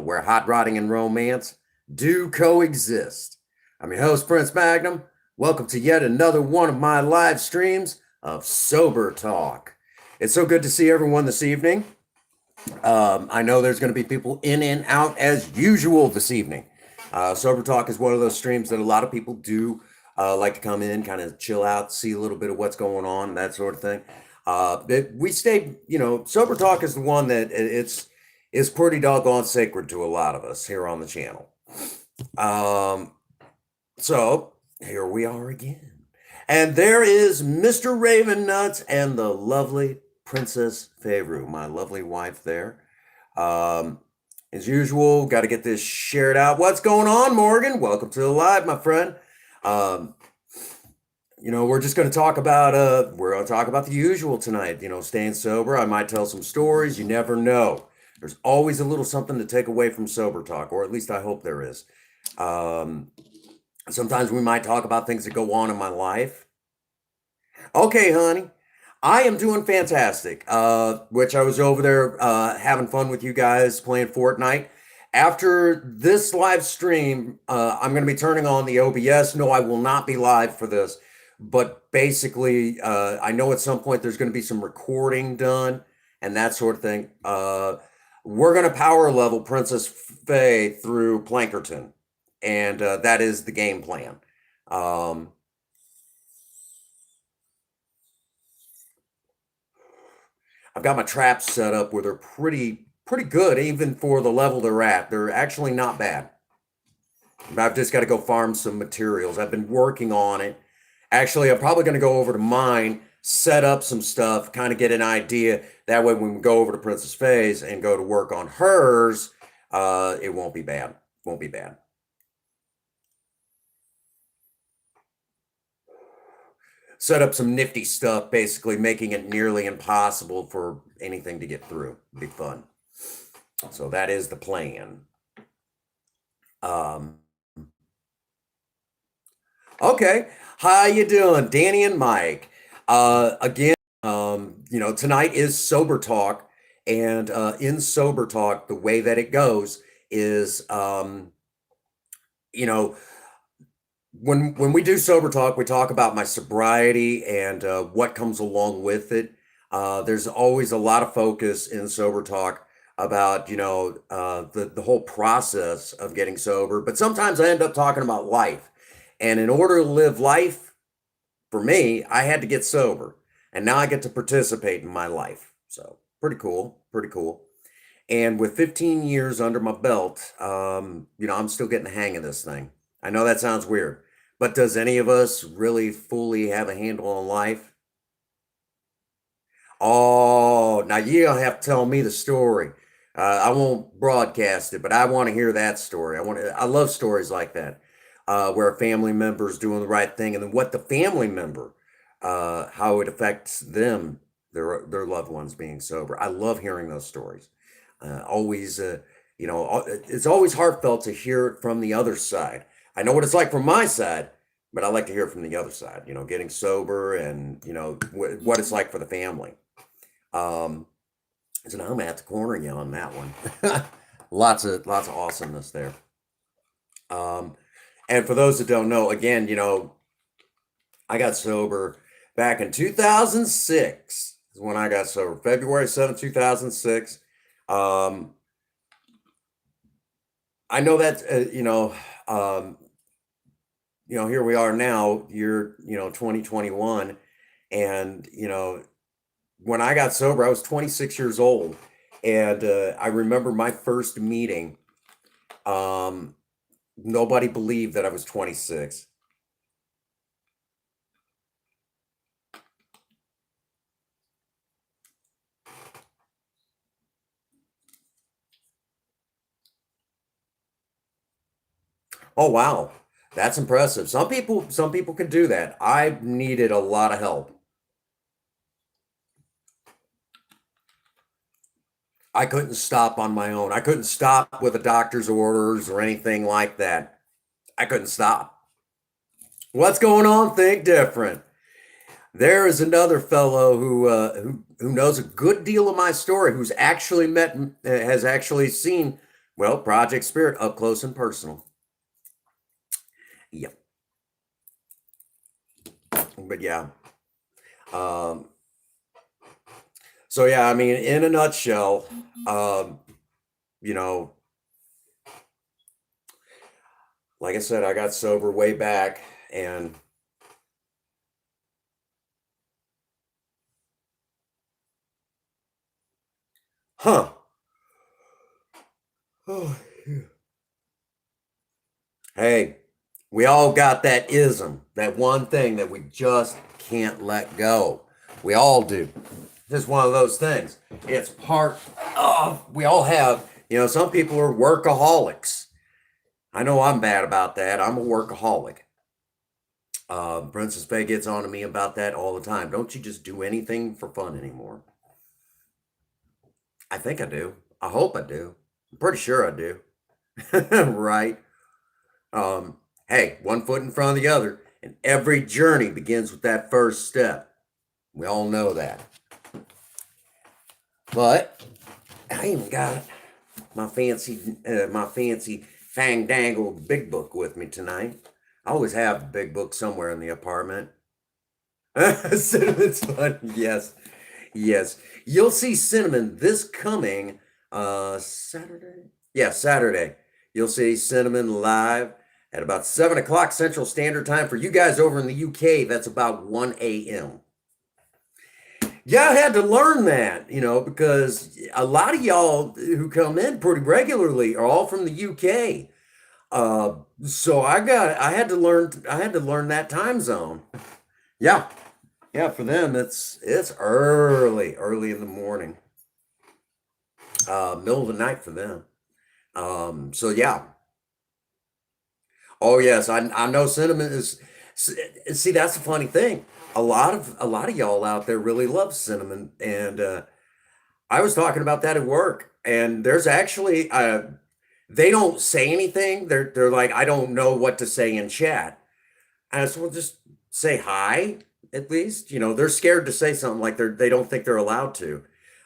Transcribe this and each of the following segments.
where hot rodding and romance do coexist. I'm your host, Prince Magnum. Welcome to yet another one of my live streams of Sober Talk. It's so good to see everyone this evening. I know there's going to be people in and out as usual this evening. Sober Talk is one of those streams that a lot of people do like to come in, kind of chill out, see a little bit of what's going on, that sort of thing. We stay, Sober Talk is the one that it's pretty doggone sacred to a lot of us here on the channel. So here we are again. And there is Mr. Raven Nuts and the lovely Princess Feyru, my lovely wife there. As usual, got to get this shared out. What's going on, Morgan? Welcome to the live, my friend. We're just going to talk about the usual tonight, staying sober. I might tell some stories. You never know. There's always a little something to take away from Sober Talk, or at least I hope there is. Sometimes we might talk about things that go on in my life. Okay, honey, I am doing fantastic, which I was over there having fun with you guys playing Fortnite. After this live stream, I'm going to be turning on the OBS. No, I will not be live for this. But basically, I know at some point there's going to be some recording done and that sort of thing. We're going to power level Princess Faye through Plankerton. And that is the game plan. I've got my traps set up where they're pretty good, even for the level they're at. They're actually not bad. I've just got to go farm some materials. I've been working on it. Actually, I'm probably going to go over to mine, set up some stuff, kind of get an idea. That way, when we go over to Princess Faye's and go to work on hers, it won't be bad. Won't be bad. Set up some nifty stuff, basically making it nearly impossible for anything to get through. It'll be fun. So that is the plan. Okay, how you doing, Danny and Mike? Again, tonight is Sober Talk, and in Sober Talk, the way that it goes is, when we do Sober Talk, we talk about my sobriety and what comes along with it. There's always a lot of focus in Sober Talk about, the whole process of getting sober. But sometimes I end up talking about life. And in order to live life, for me, I had to get sober. And now I get to participate in my life. So pretty cool, pretty cool. And with 15 years under my belt, I'm still getting the hang of this thing. I know that sounds weird. But does any of us really fully have a handle on life? Oh, now you don't have to tell me the story. I won't broadcast it, but I want to hear that story. I love stories like that, where a family member is doing the right thing, and then what the family member, how it affects them, their loved ones being sober. I love hearing those stories. It's always heartfelt to hear it from the other side. I know what it's like from my side, but I like to hear it from the other side, getting sober and, what it's like for the family. So now I'm at the corner you on that one. Lots of awesomeness there. And for those that don't know, again, I got sober back in 2006 is when I got sober, February 7th, 2006. I know that, here we are now, year, 2021. And, when I got sober, I was 26 years old. And I remember my first meeting. Nobody believed that I was 26. Oh, wow. That's impressive. Some people can do that. I needed a lot of help. I couldn't stop on my own. I couldn't stop with a doctor's orders or anything like that. I couldn't stop. What's going on? Think different. There is another fellow who knows a good deal of my story, who's actually has actually seen Well, Project Spirit up close and personal. Yep. But yeah. Um, so yeah, I mean, in a nutshell, um, you know, like I said, I got sober way back and huh. Oh, yeah. Hey, we all got that ism, that one thing that we just can't let go. We all do. Just one of those things. It's part of, we all have, some people are workaholics. I know I'm bad about that. I'm a workaholic. Princess Bay gets on to me about that all the time. Don't you just do anything for fun anymore? I think I do. I hope I do. I'm pretty sure I do. Right? Hey, one foot in front of the other, and every journey begins with that first step. We all know that. But I even got my fancy fang dangle big book with me tonight. I always have a big book somewhere in the apartment. Cinnamon's fun. Yes, yes. You'll see Cinnamon this coming Saturday. Yeah, Saturday. You'll see Cinnamon live at about 7 o'clock Central Standard Time. For you guys over in the UK, that's about 1 a.m. Yeah, I had to learn that, because a lot of y'all who come in pretty regularly are all from the UK. So I had to learn that time zone. Yeah, yeah, for them it's early in the morning, middle of the night for them. So yeah. Oh yes, I know cinnamon is. See, that's the funny thing. A lot of y'all out there really love cinnamon, and I was talking about that at work. And there's actually they don't say anything. They're like, I don't know what to say in chat. And I said, well, just say hi at least. They're scared to say something like they don't think they're allowed to.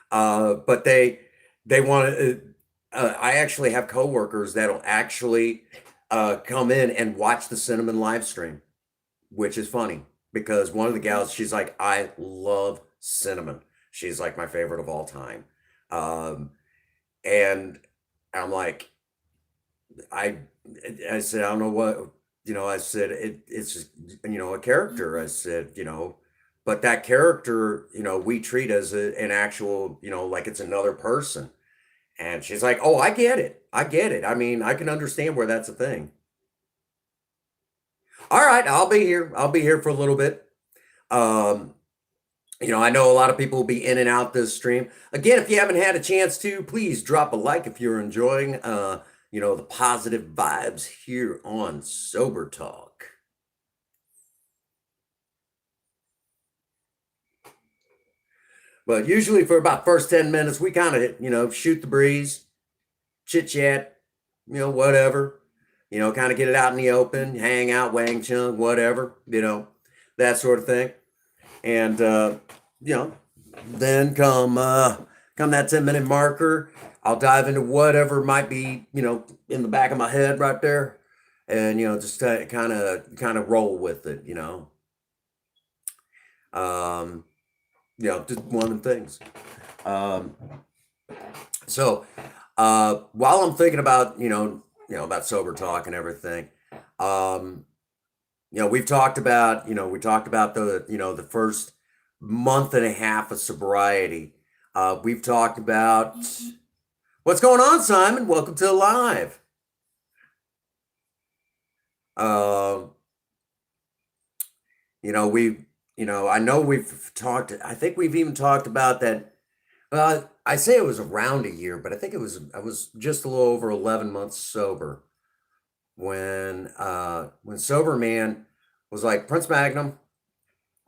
But they want to. I actually have coworkers that'll actually come in and watch the cinnamon live stream, which is funny because one of the gals, she's like, I love cinnamon. She's like my favorite of all time. Um, and I'm like, I I said, I don't know what, I said it's just, a character. I said, but that character, we treat as an actual, like it's another person. And she's like, oh, I get it. I get it. I mean, I can understand where that's a thing. All right, I'll be here. I'll be here for a little bit. Um, I know a lot of people will be in and out this stream. Again, if you haven't had a chance to, please drop a like if you're enjoying the positive vibes here on Sober Talk. But usually for about first 10 minutes, we kind of, shoot the breeze, chit chat, whatever. Kind of get it out in the open, hang out, wang chung, whatever, that sort of thing. And you know, then come that 10-minute marker, I'll dive into whatever might be, in the back of my head right there, and just kind of roll with it. Um, just one of the things. Um, so while I'm thinking about, about sober talk and everything, um, we talked about the first month and a half of sobriety. We've talked about what's going on, Simon. Welcome to the live. Uh, we, I know we've talked. I think we've even talked about that. I say it was around a year, but I think I was just a little over 11 months sober when sober man was like, Prince Magnum,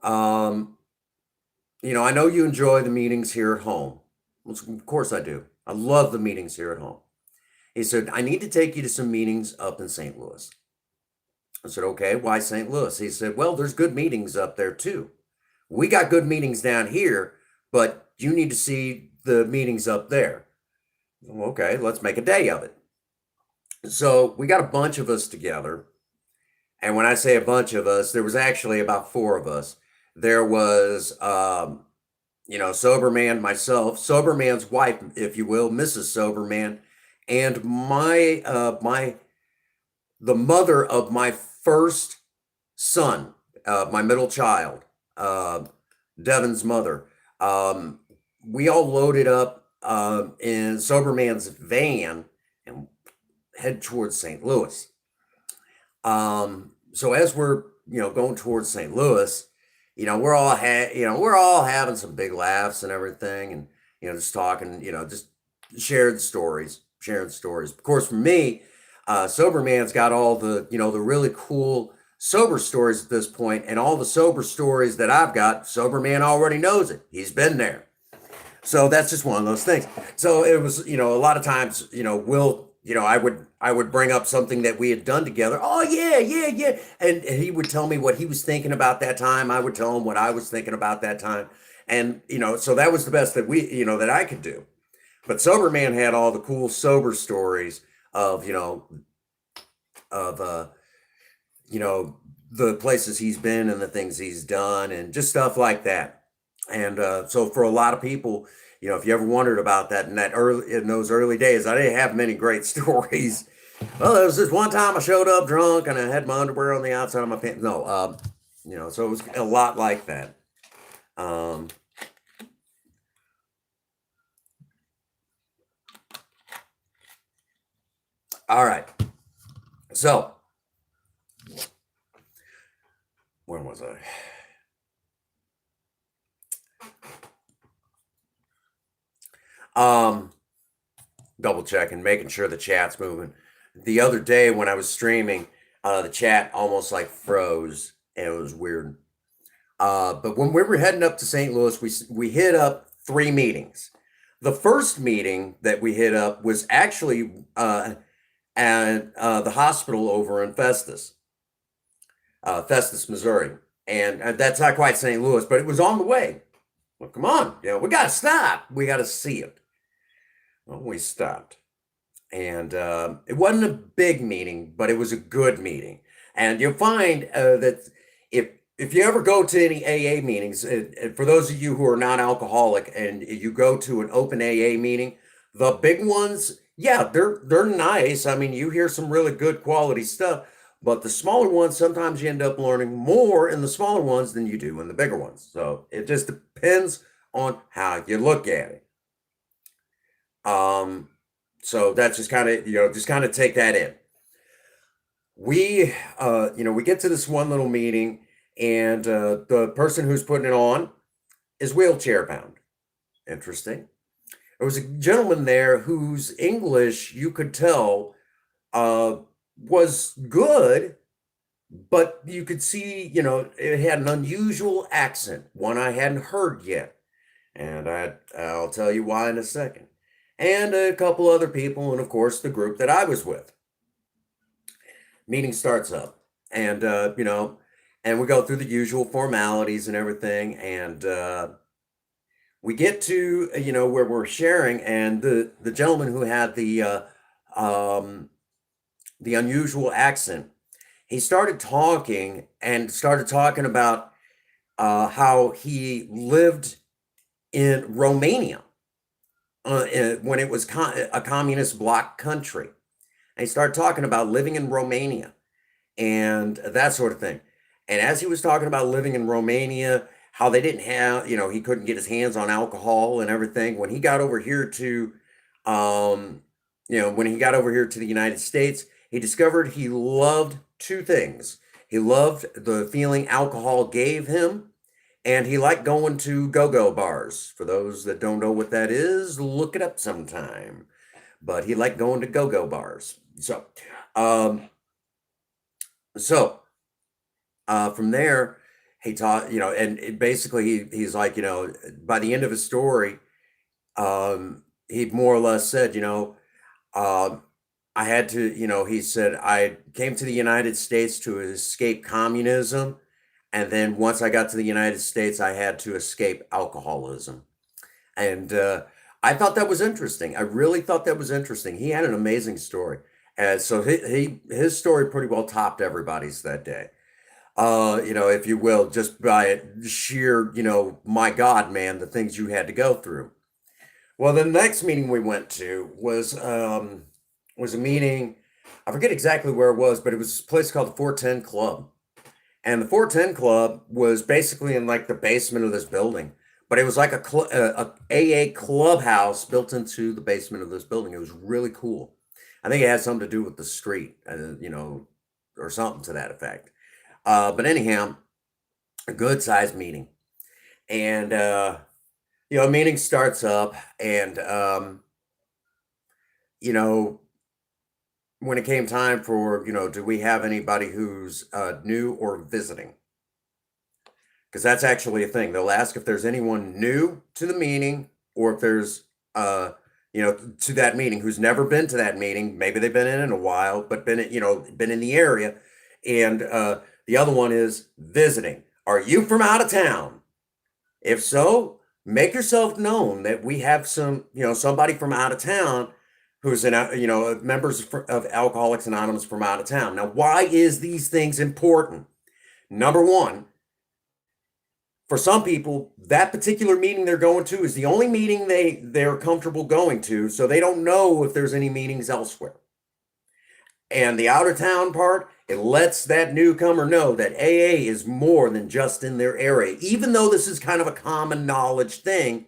um, I know you enjoy the meetings here at home. Of course I do. I love the meetings here at home. He said, I need to take you to some meetings up in St. Louis. I said, okay, why St. Louis? He said, well, there's good meetings up there too. We got good meetings down here, but you need to see the meetings up there. Okay, let's make a day of it. So we got a bunch of us together. And when I say a bunch of us, there was actually about four of us. There was, Sober Man, myself, Sober Man's wife, if you will, Mrs. Sober Man, and the mother of my first son, my middle child, uh, Devin's mother. Um, we all loaded up in Sober Man's van and head towards St. Louis. So as we're going towards St. Louis, we're all having some big laughs and everything, and just talking, just sharing stories. Of course, for me, Sober Man's got all the really cool sober stories at this point, and all the sober stories that I've got, Sober Man already knows it. He's been there. So that's just one of those things. So it was, a lot of times, I would bring up something that we had done together. Oh yeah, yeah, yeah. And he would tell me what he was thinking about that time. I would tell him what I was thinking about that time. And, so that was the best that that I could do. But Sober Man had all the cool sober stories of, of, you know, the places he's been and the things he's done and just stuff like that. And so for a lot of people, if you ever wondered about that in those early days, I didn't have many great stories. Well, there was this one time I showed up drunk and I had my underwear on the outside of my pants. No, so it was a lot like that. Um, all right. So where was I? Um, Double checking, making sure the chat's moving. The other day when I was streaming, the chat almost like froze and it was weird. But when we were heading up to St. Louis, we hit up three meetings. The first meeting that we hit up was actually at the hospital over in Festus, Missouri, and that's not quite St. Louis, but it was on the way. Well, come on, we got to stop. We got to see it. Well, we stopped, and it wasn't a big meeting, but it was a good meeting. And you'll find that if if you ever go to any AA meetings, and for those of you who are non-alcoholic and you go to an open AA meeting, the big ones, yeah, they're nice. I mean, you hear some really good quality stuff, but the smaller ones, sometimes you end up learning more in the smaller ones than you do in the bigger ones. So it just depends on how you look at it. Um, so that's just kind of, just kind of take that in. We get to this one little meeting, and the person who's putting it on is wheelchair bound. Interesting. There was a gentleman there whose English you could tell uh, was good, but you could see, it had an unusual accent, one I hadn't heard yet. And I'll tell you why in a second. And a couple other people, and of course, the group that I was with. Meeting starts up, and and we go through the usual formalities and everything, and we get to where we're sharing, and the gentleman who had um, the unusual accent, he started talking about how he lived in Romania when it was a communist bloc country. And he started talking about living in Romania and that sort of thing. And as he was talking about living in Romania, how they didn't have, he couldn't get his hands on alcohol and everything. When he got over here um, when he got over here to the United States, he discovered he loved two things. He loved the feeling alcohol gave him, and he liked going to go-go bars. For those that don't know what that is, look it up sometime. But he liked going to go-go bars. Um, so from there, he taught, and basically he's like, by the end of his story, he more or less said, um, I had to, he said, I came to the United States to escape communism. And then once I got to the United States, I had to escape alcoholism. And I thought that was interesting. I really thought that was interesting. He had an amazing story. And so his story pretty well topped everybody's that day. If you will, just by sheer, my God, man, the things you had to go through. Well, the next meeting we went to was a meeting. I forget exactly where it was, but it was a place called the 410 Club. And the 410 Club was basically in like the basement of this building, but it was like a AA clubhouse built into the basement of this building. It was really cool. I think it had something to do with the street, or something to that effect. But anyhow, a good sized meeting. And, meeting starts up, and, you know, when it came time for, do we have anybody who's new or visiting? Because that's actually a thing. They'll ask if there's anyone new to the meeting, or if there's, to that meeting who's never been to that meeting. Maybe they've been in a while, but been in the area. And the other one is visiting. Are you from out of town? If so, make yourself known that we have somebody from out of town who's members of Alcoholics Anonymous from out of town. Now, why is these things important? Number one, for some people, that particular meeting they're going to is the only meeting they're comfortable going to, so they don't know if there's any meetings elsewhere. And the out of town part, it lets that newcomer know that AA is more than just in their area. Even though this is kind of a common knowledge thing,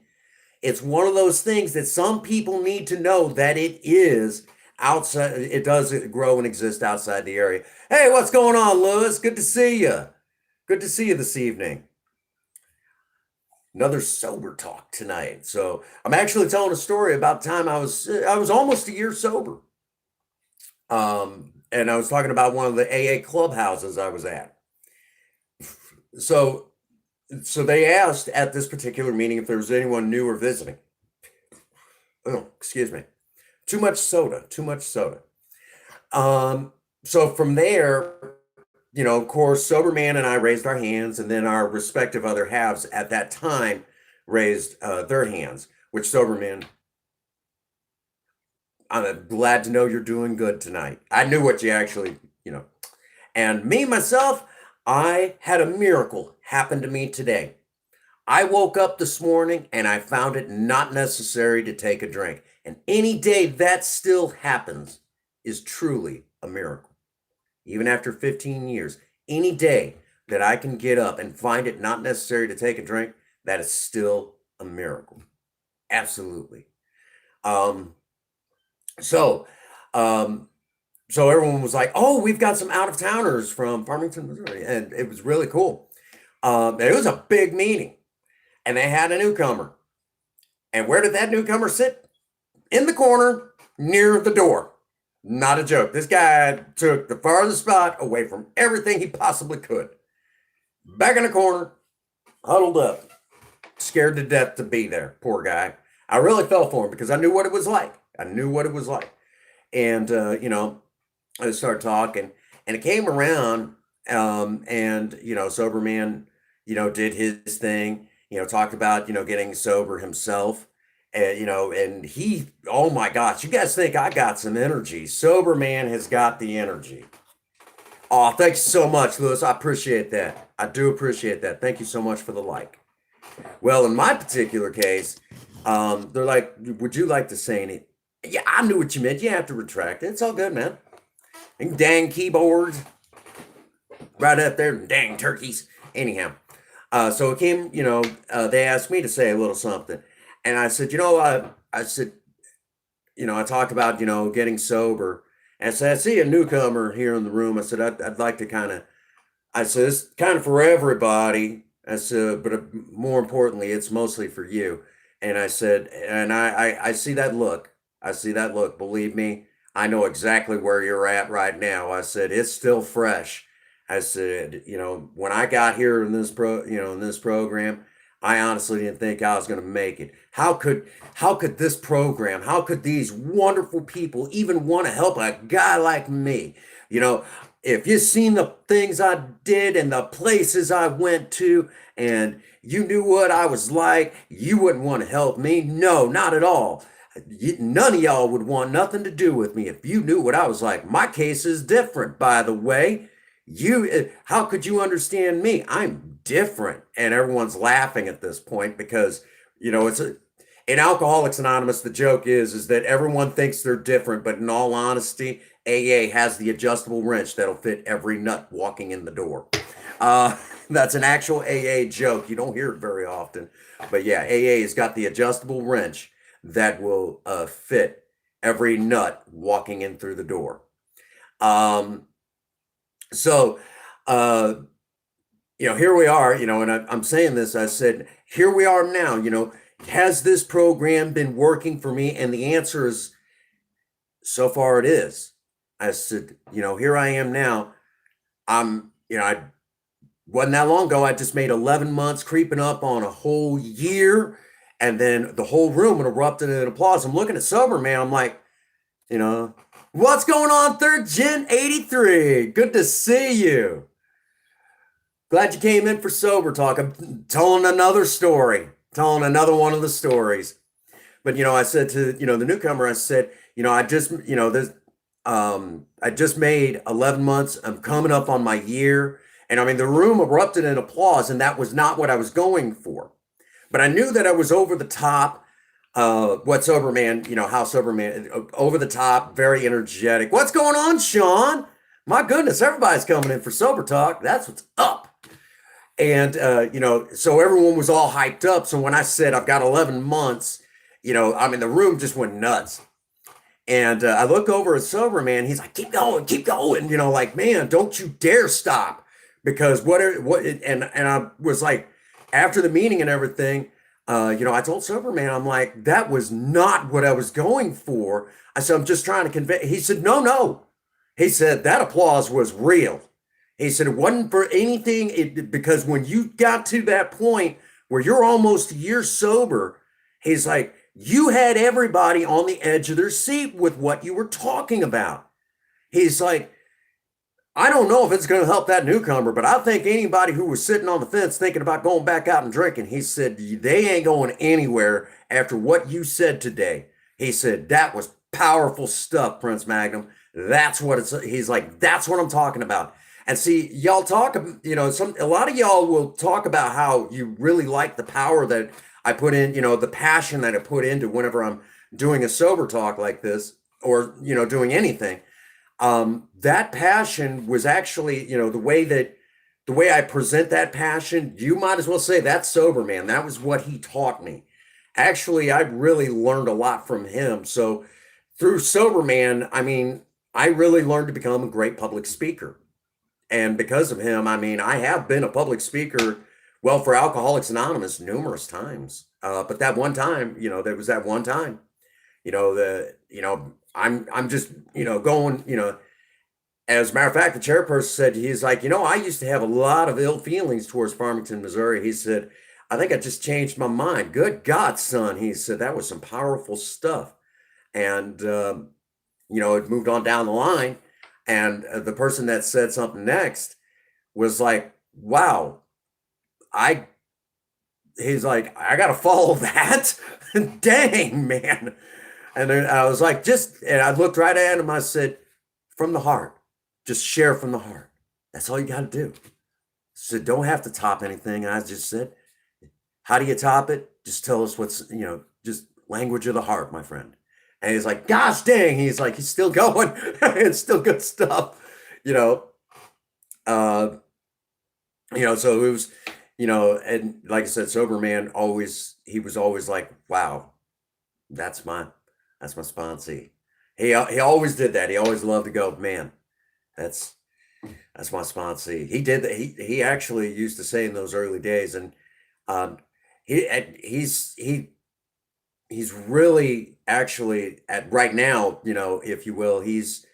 it's one of those things that some people need to know that it is outside. It does grow and exist outside the area. Hey, what's going on, Lewis? Good to see you. Good to see you this evening. Another sober talk tonight. So I'm actually telling a story about the time I was almost a year sober. And I was talking about one of the AA clubhouses I was at. So they asked at this particular meeting if there was anyone new or visiting. Oh, excuse me. Too much soda. So from there, of course, Sober Man and I raised our hands, and then our respective other halves at that time raised their hands, which Sober Man, I'm glad to know you're doing good tonight. I knew what you actually, and me, myself, I had a miracle happen to me today. I woke up this morning and I found it not necessary to take a drink. And any day that still happens is truly a miracle. Even after 15 years, any day that I can get up and find it not necessary to take a drink, that is still a miracle. Absolutely. So everyone was like, "Oh, we've got some out of towners from Farmington, Missouri," and it was really cool. It was a big meeting, and they had a newcomer. And where did that newcomer sit? In the corner near the door. Not a joke. This guy took the farthest spot away from everything he possibly could. Back in the corner, huddled up, scared to death to be there. Poor guy. I really felt for him because I knew what it was like. And, I started talking, and it came around, and, Sober Man, did his thing, talked about, getting sober himself. And he, oh my gosh, you guys think I got some energy. Sober Man has got the energy. Oh, thanks so much, Lewis. I appreciate that. I do appreciate that. Thank you so much for the like. Well, in my particular case, they're like, "Would you like to say anything?" Yeah, I knew what you meant. You have to retract it. It's all good, man. And dang keyboards. Right up there, dang turkeys. Anyhow, so it came, they asked me to say a little something. And I said, I said, I talked about, getting sober. And I said, "I see a newcomer here in the room." I said, I'd like to I said, "It's kind of for everybody." I said, "But more importantly, it's mostly for you." And I said, and I see that look. I see that look. Believe me, I know exactly where you're at right now. I said, "It's still fresh." I said, when I got here in this program, I honestly didn't think I was going to make it. How could this program, how could these wonderful people even want to help a guy like me? If you've seen the things I did and the places I went to, and you knew what I was like, you wouldn't want to help me. No, not at all. None of y'all would want nothing to do with me if you knew what I was like. My case is different, by the way. How could you understand me? I'm different. And everyone's laughing at this point because, it's in Alcoholics Anonymous, the joke is that everyone thinks they're different, but in all honesty, AA has the adjustable wrench that'll fit every nut walking in the door. That's an actual AA joke. You don't hear it very often. But yeah, AA has got the adjustable wrench that will fit every nut walking in through the door. So, here we are, and I'm saying this, I said, here we are now, has this program been working for me? And the answer is, so far it is. I said, here I am now. I wasn't that long ago. I just made 11 months, creeping up on a whole year. And then the whole room erupted in applause. I'm looking at Sober Man. I'm like, what's going on, Third Gen 83? Good to see you. Glad you came in for Sober Talk. I'm telling another story, telling another one of the stories. But, I said to, the newcomer, I said, I just, I just made 11 months. I'm coming up on my year. And I mean, the room erupted in applause, and that was not what I was going for. But I knew that I was over the top. What Sober Man, how Sober Man, over the top, very energetic. What's going on, Sean? My goodness, everybody's coming in for Sober Talk. That's what's up. And, so everyone was all hyped up. So when I said I've got 11 months, the room just went nuts. And I look over at Sober Man. He's like, keep going, like, man, don't you dare stop. Because and I was like, after the meeting and everything, I told Sober Man, I'm like, that was not what I was going for. I said, I'm just trying to convey. He said, no. He said, that applause was real. He said, it wasn't for anything, because when you got to that point where you're almost a year sober, he's like, you had everybody on the edge of their seat with what you were talking about. He's like, I don't know if it's going to help that newcomer, but I think anybody who was sitting on the fence thinking about going back out and drinking, he said, they ain't going anywhere after what you said today. He said, that was powerful stuff, Prince Magnum. That's what he's like, that's what I'm talking about. And see, y'all talk, a lot of y'all will talk about how you really like the power that I put in, the passion that I put into whenever I'm doing a Sober Talk like this, or, doing anything. That passion was actually, the way I present that passion, you might as well say that's Sober Man. That was what he taught me. Actually, I really learned a lot from him. So through Sober Man, I really learned to become a great public speaker. And because of him, I have been a public speaker, well, for Alcoholics Anonymous numerous times. But that one time, there was that one time, I'm just, going, as a matter of fact, the chairperson said, he's like, I used to have a lot of ill feelings towards Farmington, Missouri. He said, I think I just changed my mind. Good God, son. He said, that was some powerful stuff. And, it moved on down the line. And the person that said something next was like, wow, he's like, I got to follow that. Dang, man. And then I was like, and I looked right at him. I said, from the heart, just share from the heart. That's all you got to do. So don't have to top anything. And I just said, how do you top it? Just tell us what's, just language of the heart, my friend. And he's like, gosh dang. He's like, he's still going. It's still good stuff, so it was, and like I said, Sober Man he was always like, wow, that's my sponsee. He always did that. He always loved to go, man, that's my sponsee. He did that. He actually used to say in those early days, and he's really actually at right now, if you will, he's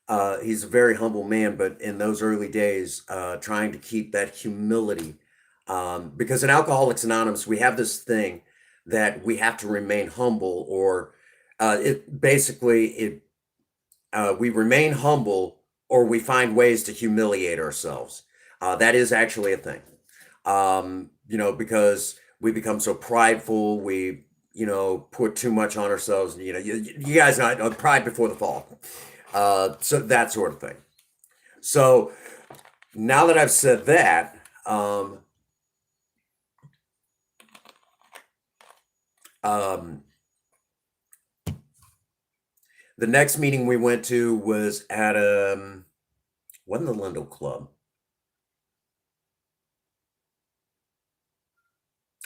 a very humble man, but in those early days, trying to keep that humility, because in Alcoholics Anonymous, we have this thing that we have to remain humble, or we remain humble, or we find ways to humiliate ourselves. That is actually a thing, because we become so prideful. We put too much on ourselves. You guys know pride before the fall. So that sort of thing. So now that I've said that, the next meeting we went to was at wasn't the Lindell Club.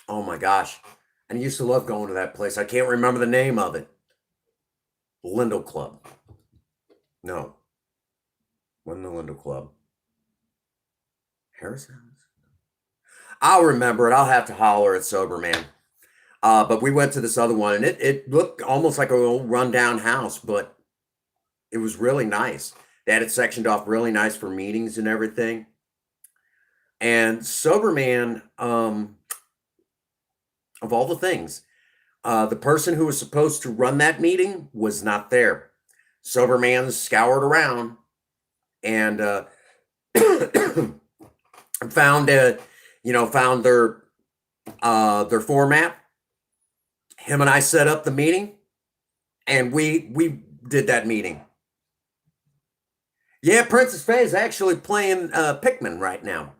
Oh my gosh. I used to love going to that place. I can't remember the name of it. Lindell Club. No. Wasn't the Lindell Club. Harris House? I'll remember it. I'll have to holler at Sober Man. But we went to this other one, and it looked almost like a little rundown house, but it was really nice. They had it sectioned off really nice for meetings and everything. And Sober Man, of all the things, the person who was supposed to run that meeting was not there. Sober Man scoured around and found their format. Him and I set up the meeting, and we did that meeting. Yeah, Princess Faye is actually playing Pikmin right now.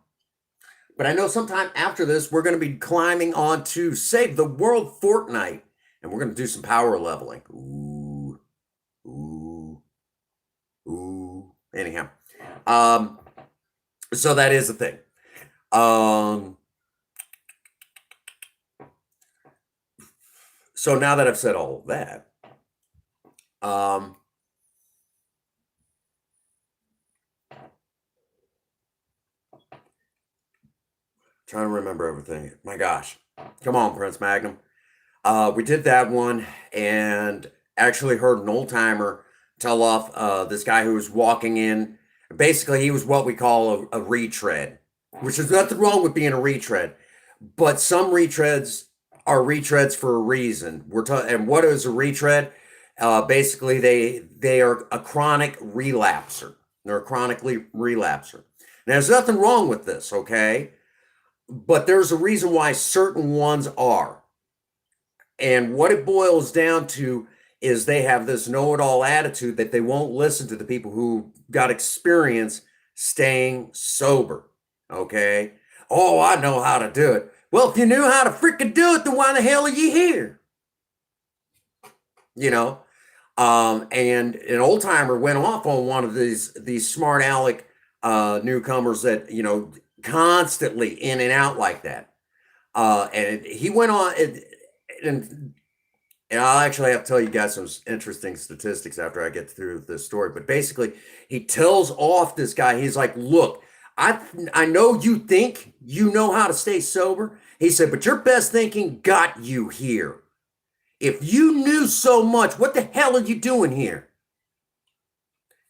But I know sometime after this, we're going to be climbing on to Save the World Fortnite, and we're going to do some power leveling. Ooh, ooh, ooh. Anyhow, so that is the thing. So now that I've said all of that, trying to remember everything. My gosh. Come on, Prince Magnum. We did that one and actually heard an old timer tell off this guy who was walking in. Basically, he was what we call a retread, which is nothing wrong with being a retread, but some retreads are retreads for a reason. And what is a retread? Basically, they are a chronic relapser. They're a chronically relapser. Now, there's nothing wrong with this, okay? But there's a reason why certain ones are. And what it boils down to is they have this know-it-all attitude that they won't listen to the people who got experience staying sober. Okay? Oh, I know how to do it. Well, if you knew how to freaking do it, then why the hell are you here? And an old timer went off on one of these smart aleck newcomers that, constantly in and out like that. And he went on, and I'll actually have to tell you guys some interesting statistics after I get through this story. But basically, he tells off this guy. He's like, look, I know you think you know how to stay sober. He said, but your best thinking got you here. If you knew so much, what the hell are you doing here?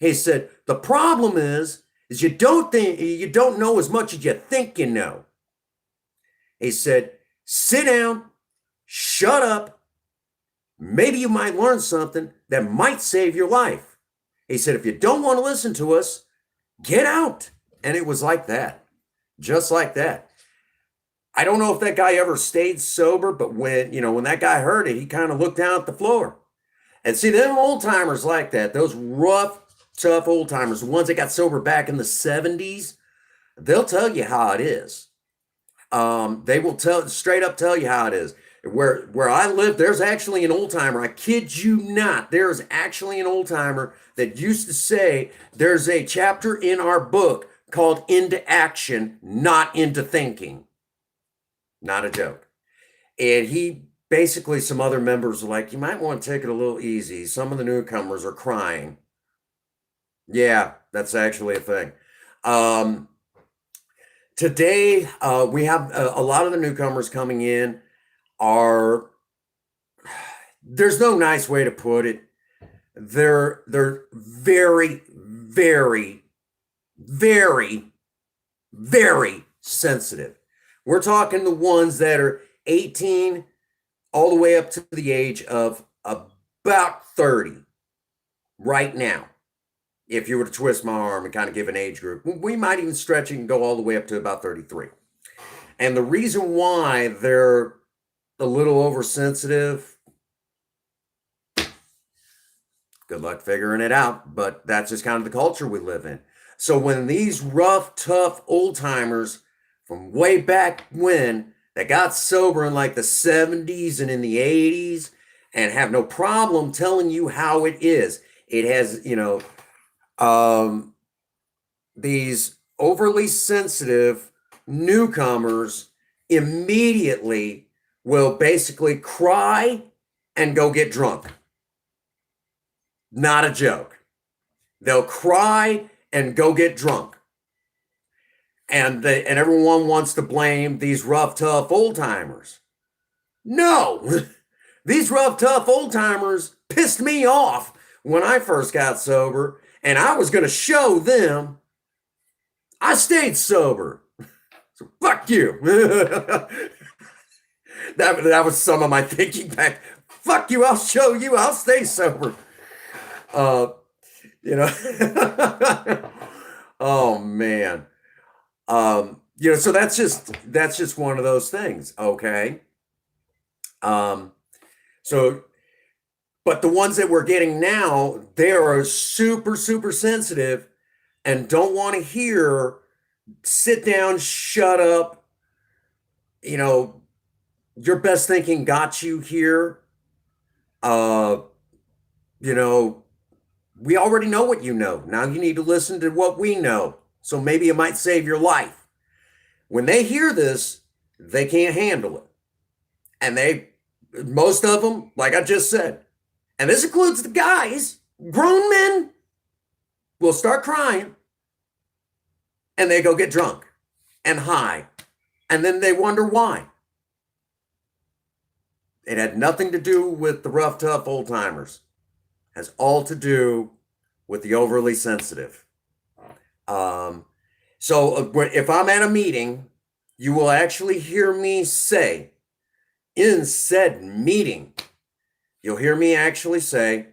He said, the problem is you don't know as much as you think you know. He said, sit down, shut up. Maybe you might learn something that might save your life. He said, if you don't want to listen to us, get out. And it was like that, just like that. I don't know if that guy ever stayed sober, but when that guy heard it, he kind of looked down at the floor. And see, them old timers like that, those rough, tough old timers, the ones that got sober back in the 70s, they'll tell you how it is. They will straight up tell you how it is. Where I live, there's actually an old timer. I kid you not. There's actually an old timer that used to say there's a chapter in our book called Into Action, Not Into Thinking. Not a joke. And he basically, some other members were like, you might want to take it a little easy. Some of the newcomers are crying. Yeah, that's actually a thing. Today, we have a lot of the newcomers coming in there's no nice way to put it. They're very, very, very, very sensitive. We're talking the ones that are 18 all the way up to the age of about 30 right now. If you were to twist my arm and kind of give an age group, we might even stretch it and go all the way up to about 33. And the reason why they're a little oversensitive, good luck figuring it out. But that's just kind of the culture we live in. So when these rough, tough old timers from way back when that got sober in like the 70s and in the 80s and have no problem telling you how it is, it has, these overly sensitive newcomers immediately will basically cry and go get drunk. Not a joke. They'll cry and go get drunk. And everyone wants to blame these rough, tough old timers. No, these rough, tough old timers pissed me off when I first got sober, and I was going to show them I stayed sober. So fuck you. that was some of my thinking back. Fuck you, I'll show you, I'll stay sober. You know, oh man. So that's just one of those things, okay? So, but the ones that we're getting now, they are super, super sensitive and don't want to hear sit down, shut up, your best thinking got you here. We already know what you know. Now you need to listen to what we know. So maybe it might save your life. When they hear this, they can't handle it. And most of them, like I just said, and this includes the guys, grown men, will start crying and they go get drunk and high. And then they wonder why. It had nothing to do with the rough, tough old timers. It has all to do with the overly sensitive. So if I'm at a meeting, you will actually hear me say, in said meeting, you'll hear me actually say,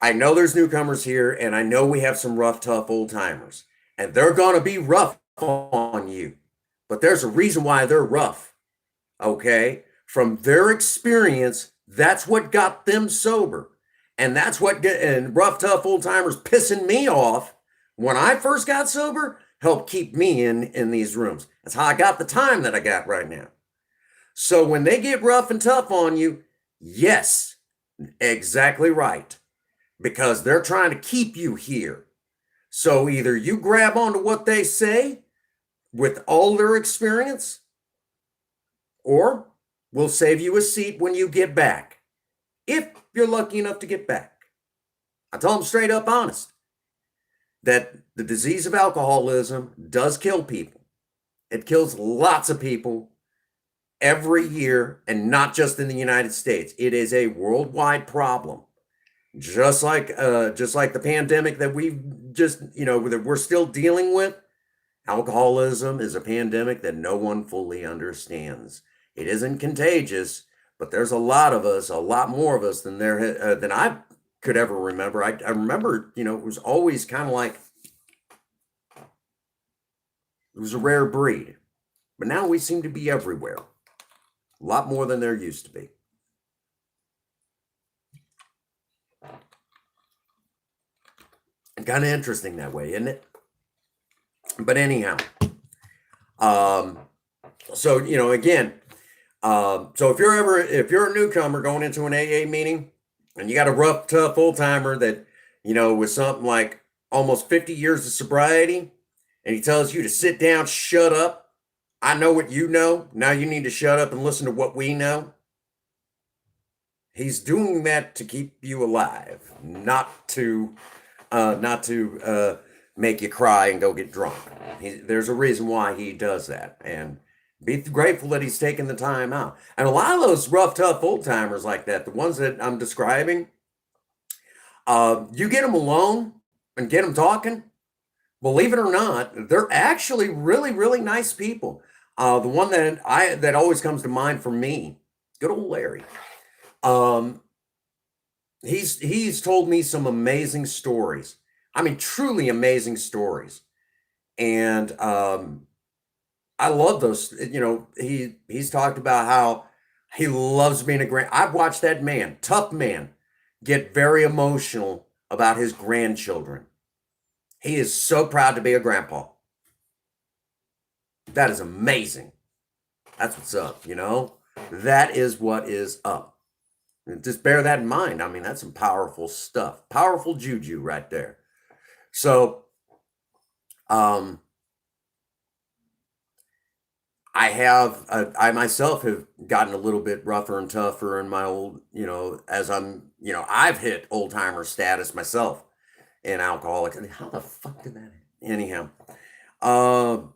I know there's newcomers here, and I know we have some rough, tough old timers, and they're going to be rough on you. But there's a reason why they're rough, okay? From their experience, that's what got them sober. And that's what and rough, tough old timers pissing me off when I first got sober helped keep me in these rooms. That's how I got the time that I got right now. So when they get rough and tough on you, yes, exactly right. Because they're trying to keep you here. So either you grab onto what they say with all their experience, or we'll save you a seat when you get back. If you're lucky enough to get back. I tell them straight up honest that the disease of alcoholism does kill people. It kills lots of people every year, and not just in the United States. It is a worldwide problem. Just like the pandemic that that we're still dealing with, alcoholism is a pandemic that no one fully understands. It isn't contagious, but there's a lot of us, a lot more of us than I could ever remember. I remember, it was always kind of like it was a rare breed, but now we seem to be everywhere, a lot more than there used to be. Kind of interesting that way, isn't it? But anyhow, so again, so if you're a newcomer going into an AA meeting and you got a rough, tough old timer that with something like almost 50 years of sobriety, and he tells you to sit down, shut up. I know what you know. Now you need to shut up and listen to what we know. He's doing that to keep you alive, not to make you cry and go get drunk. There's a reason why he does that, and be grateful that he's taking the time out. And a lot of those rough, tough old timers like that, the ones that I'm describing, you get them alone and get them talking. Believe it or not, they're actually really, really nice people. The one that always comes to mind for me, good old Larry. He's told me some amazing stories. I mean, truly amazing stories. And I love those. He's talked about He loves being a grand. I've watched that man, tough man, get very emotional about his grandchildren. He is so proud to be a grandpa. That is amazing. That's what's up, you know? That is what is up. And just bear that in mind. I mean, that's some powerful stuff. Powerful juju right there. So, um, I myself have gotten a little bit rougher and tougher in my old, as I've hit old timer status myself in alcoholics. And how the fuck did that? Anyhow, um,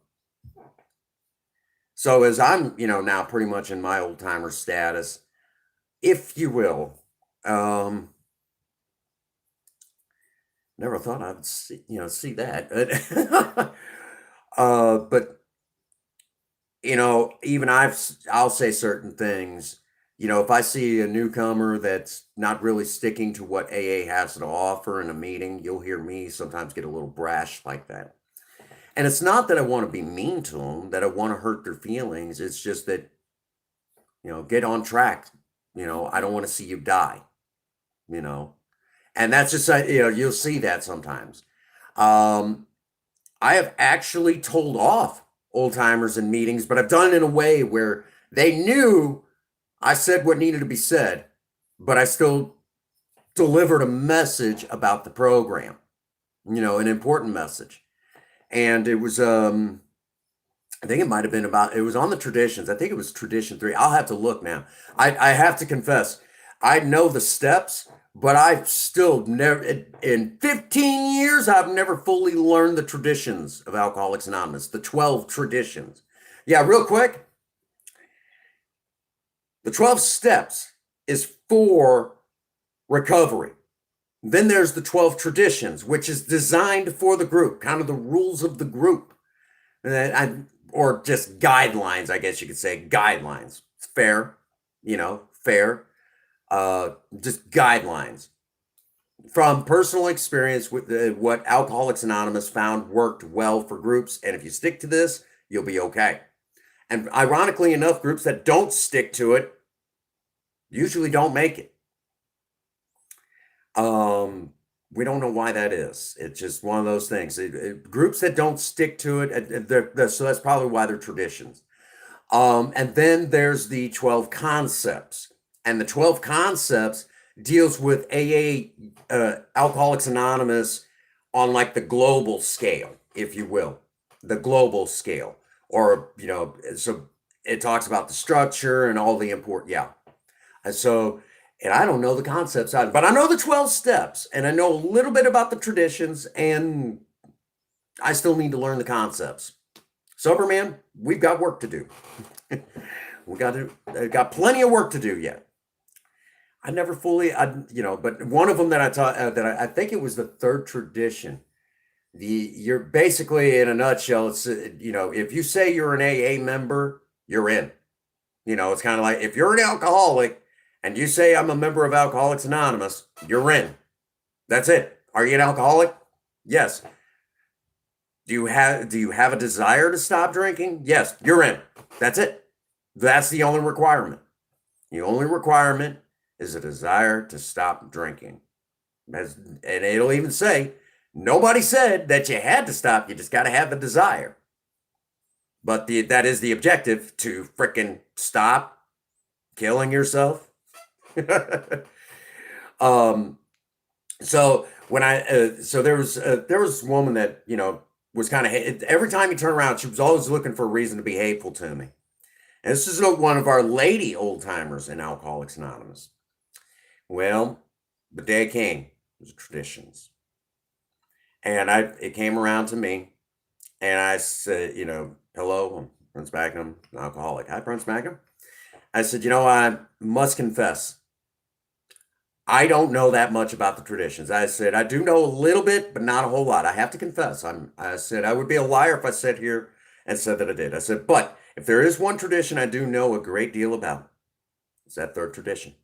so as I'm, now pretty much in my old timer status, if you will, um, never thought I'd see that, but even I'll say certain things. If I see a newcomer that's not really sticking to what AA has to offer in a meeting, you'll hear me sometimes get a little brash like that. And it's not that I want to be mean to them, that I want to hurt their feelings. It's just that, get on track. I don't want to see you die, you know. And that's just, you'll see that sometimes. Um, I have actually told off old timers in meetings, but I've done it in a way where they knew I said what needed to be said, but I still delivered a message about the program, an important message. And it was, I think it might have been it was on the traditions. I think it was tradition 3. I'll have to look now. I have to confess, I know the steps, but I've still never, in 15 years, I've never fully learned the traditions of Alcoholics Anonymous, the 12 traditions. Yeah, real quick. The 12 steps is for recovery. Then there's the 12 traditions, which is designed for the group, kind of the rules of the group. Or just guidelines, I guess you could say. Guidelines. It's fair, fair. Just guidelines. From personal experience with what Alcoholics Anonymous found worked well for groups. And if you stick to this, you'll be okay. And ironically enough, groups that don't stick to it usually don't make it. We don't know why that is. It's just one of those things. Groups that don't stick to it, so that's probably why they're traditions. And then there's the 12 concepts. And the 12 concepts deals with AA, Alcoholics Anonymous, on like the global scale, if you will, the global scale. Or, so it talks about the structure and all the important, yeah. And I don't know the concepts, but I know the 12 steps, and I know a little bit about the traditions, and I still need to learn the concepts. Sober man, we've got work to do. We got plenty of work to do yet. I never fully, but one of them that I taught, I think it was the 3rd tradition. You're basically, in a nutshell, it's, if you say you're an AA member, you're in. It's kind of like, if you're an alcoholic and you say I'm a member of Alcoholics Anonymous, you're in. That's it. Are you an alcoholic? Yes. Do you have a desire to stop drinking? Yes, you're in. That's it. That's the only requirement. The only requirement is a desire to stop drinking. And it'll even say, nobody said that you had to stop. You just got to have the desire. But that is the objective, to frickin' stop killing yourself. So when there was a woman that, was kind of, every time you turn around, she was always looking for a reason to be hateful to me. And this is one of our lady old timers in Alcoholics Anonymous. Well, the day came, it was traditions. And it came around to me, and I said, hello, I'm Prince Magnum, an alcoholic. Hi, Prince Magnum. I said, I must confess, I don't know that much about the traditions. I said, I do know a little bit, but not a whole lot. I have to confess. I said, I would be a liar if I sat here and said that I did. I said, but if there is one tradition I do know a great deal about, it's that 3rd tradition.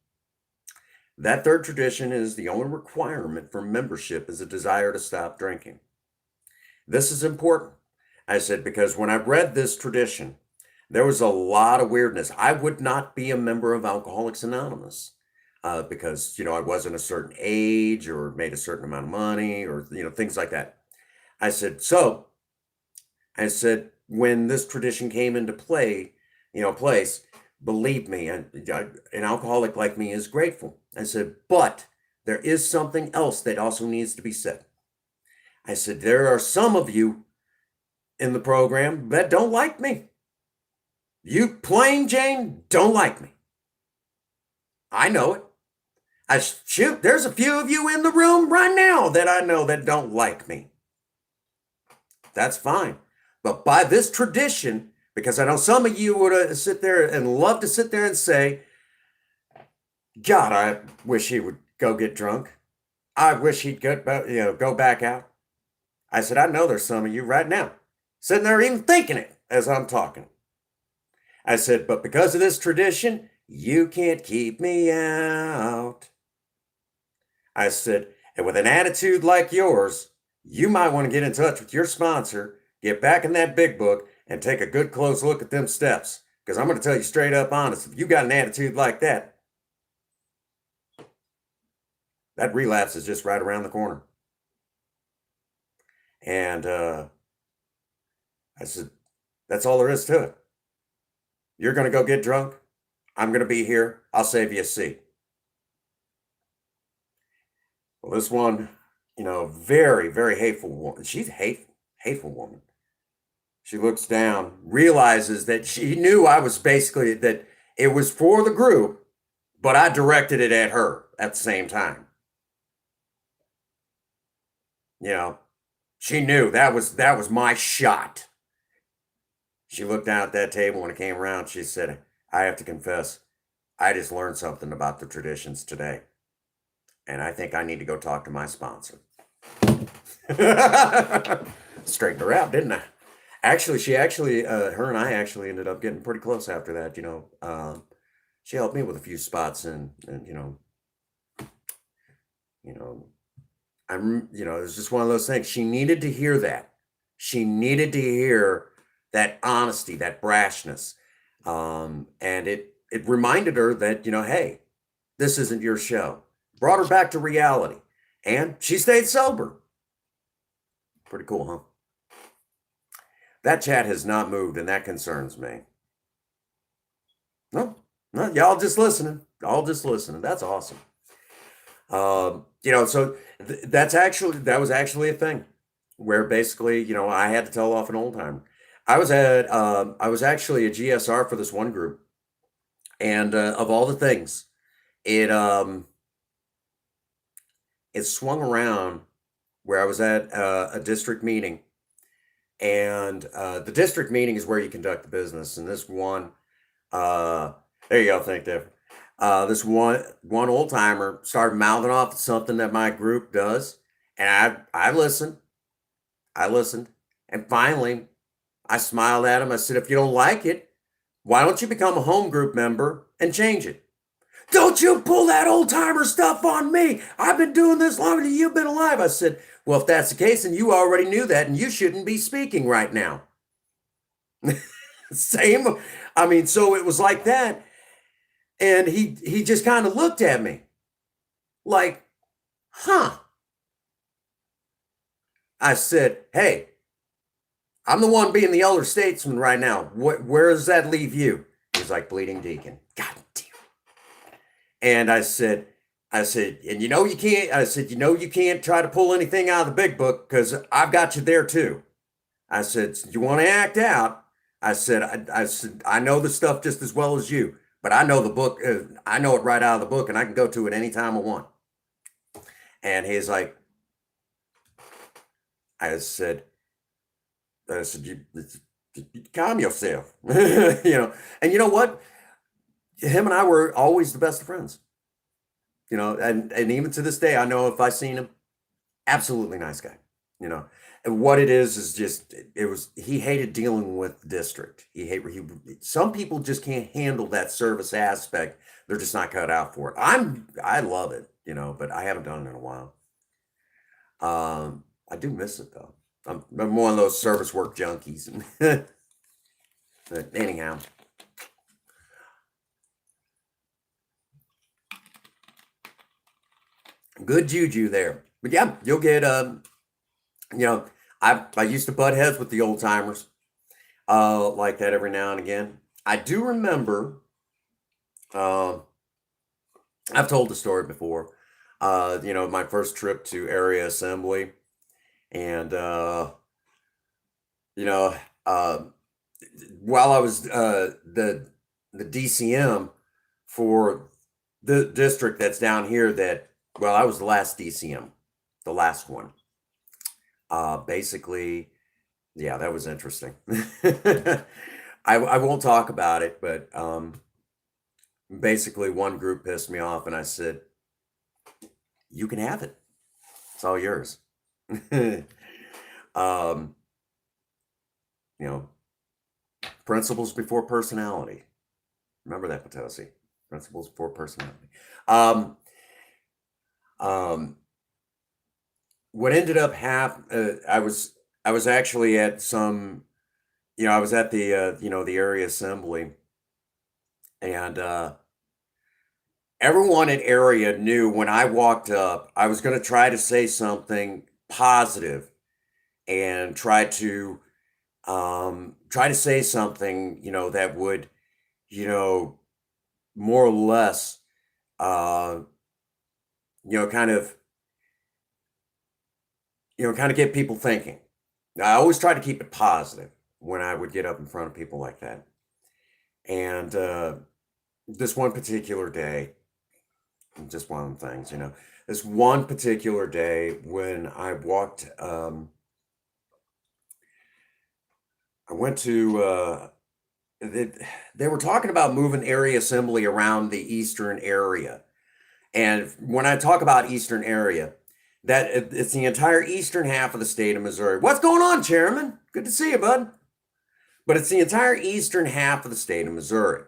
That 3rd tradition is the only requirement for membership is a desire to stop drinking. This is important. I said, because when I read this tradition, there was a lot of weirdness. I would not be a member of Alcoholics Anonymous because, I wasn't a certain age or made a certain amount of money or, things like that. I said, so I said, when this tradition came into place, believe me, an alcoholic like me is grateful. I said, but there is something else that also needs to be said. I said, there are some of you in the program that don't like me. You plain Jane don't like me. I know it. Shoot, there's a few of you in the room right now that I know that don't like me. That's fine. But by this tradition, because I know some of you would sit there and love to sit there and say, God, I wish he would go get drunk. I wish he'd go back out. I said, I know there's some of you right now sitting there even thinking it as I'm talking. I said, but because of this tradition, you can't keep me out. I said, and with an attitude like yours, you might want to get in touch with your sponsor, get back in that big book, and take a good close look at them steps. Because I'm going to tell you straight up honest, if you got an attitude like that, that relapse is just right around the corner. And I said, that's all there is to it. You're going to go get drunk. I'm going to be here. I'll save you a seat. Well, this one, very, very hateful woman. She's a hateful woman. She looks down, realizes that she knew I was basically, that it was for the group, but I directed it at her at the same time. She knew that was my shot. She looked down at that table when it came around. She said, I have to confess, I just learned something about the traditions today. And I think I need to go talk to my sponsor. Straightened her out, didn't I? Actually, her and I actually ended up getting pretty close after that. She helped me with a few spots, and it was just one of those things. She needed to hear that. She needed to hear that honesty, that brashness, and it reminded her that hey, this isn't your show. Brought her back to reality, and she stayed sober. Pretty cool, huh? That chat has not moved, and that concerns me. No, y'all just listening. All just listening. That's awesome. So that was actually a thing where basically, I had to tell off an old timer. I was actually a GSR for this one group, and of all the things, it swung around where I was at a district meeting, and the district meeting is where you conduct the business. And this one, there you go, think different. This one old timer started mouthing off something that my group does, and I listened, and finally I smiled at him. I said, if you don't like it, why don't you become a home group member and change it? Don't you pull that old timer stuff on me. I've been doing this longer than you've been alive. I said, well, if that's the case, then you already knew that, and you shouldn't be speaking right now. Same. So it was like that. And he just kind of looked at me like, huh. I said, hey, I'm the one being the elder statesman right now. Where does that leave you? He's like, bleeding deacon. God damn. And I said, and you can't, you can't try to pull anything out of the big book because I've got you there too. I said, you want to act out? I said, I know the stuff just as well as you, but I know the book. I know it right out of the book, and I can go to it anytime I want. And he's like, I said, you calm yourself, And you know what? Him and I were always the best of friends, and even to this day, I know if I seen him, absolutely nice guy, And what it is just, he hated dealing with the district. Some people just can't handle that service aspect. They're just not cut out for it. I love it, but I haven't done it in a while. I do miss it though. I'm one of those service work junkies. But anyhow, good juju there. But yeah, you'll get you know, I used to butt heads with the old timers like that every now and again. I do remember uh, I've told the story before. My first trip to area assembly, and you know, uh, while I was the DCM for the district that's down here, I was the last DCM, the last one. Basically, yeah, that was interesting. I won't talk about it, but basically, one group pissed me off, and I said, "You can have it. It's all yours." um, you know, principles before personality. Remember that, Potosi. Principles before personality. Um, um, what ended up I was actually at some, I was at the the area assembly, and everyone at area knew when I walked up, I was going to try to say something positive and try to say something, that would, you know, more or less, uh, kind of, kind of get people thinking. I always try to keep it positive when I would get up in front of people like that. And this one particular day, just one of the things, this one particular day when I went to, they, they were talking about moving area assembly around the eastern area. And when I talk about eastern area, it's the entire eastern half of the state of Missouri. What's going on, Chairman? Good to see you, bud. But it's the entire eastern half of the state of Missouri.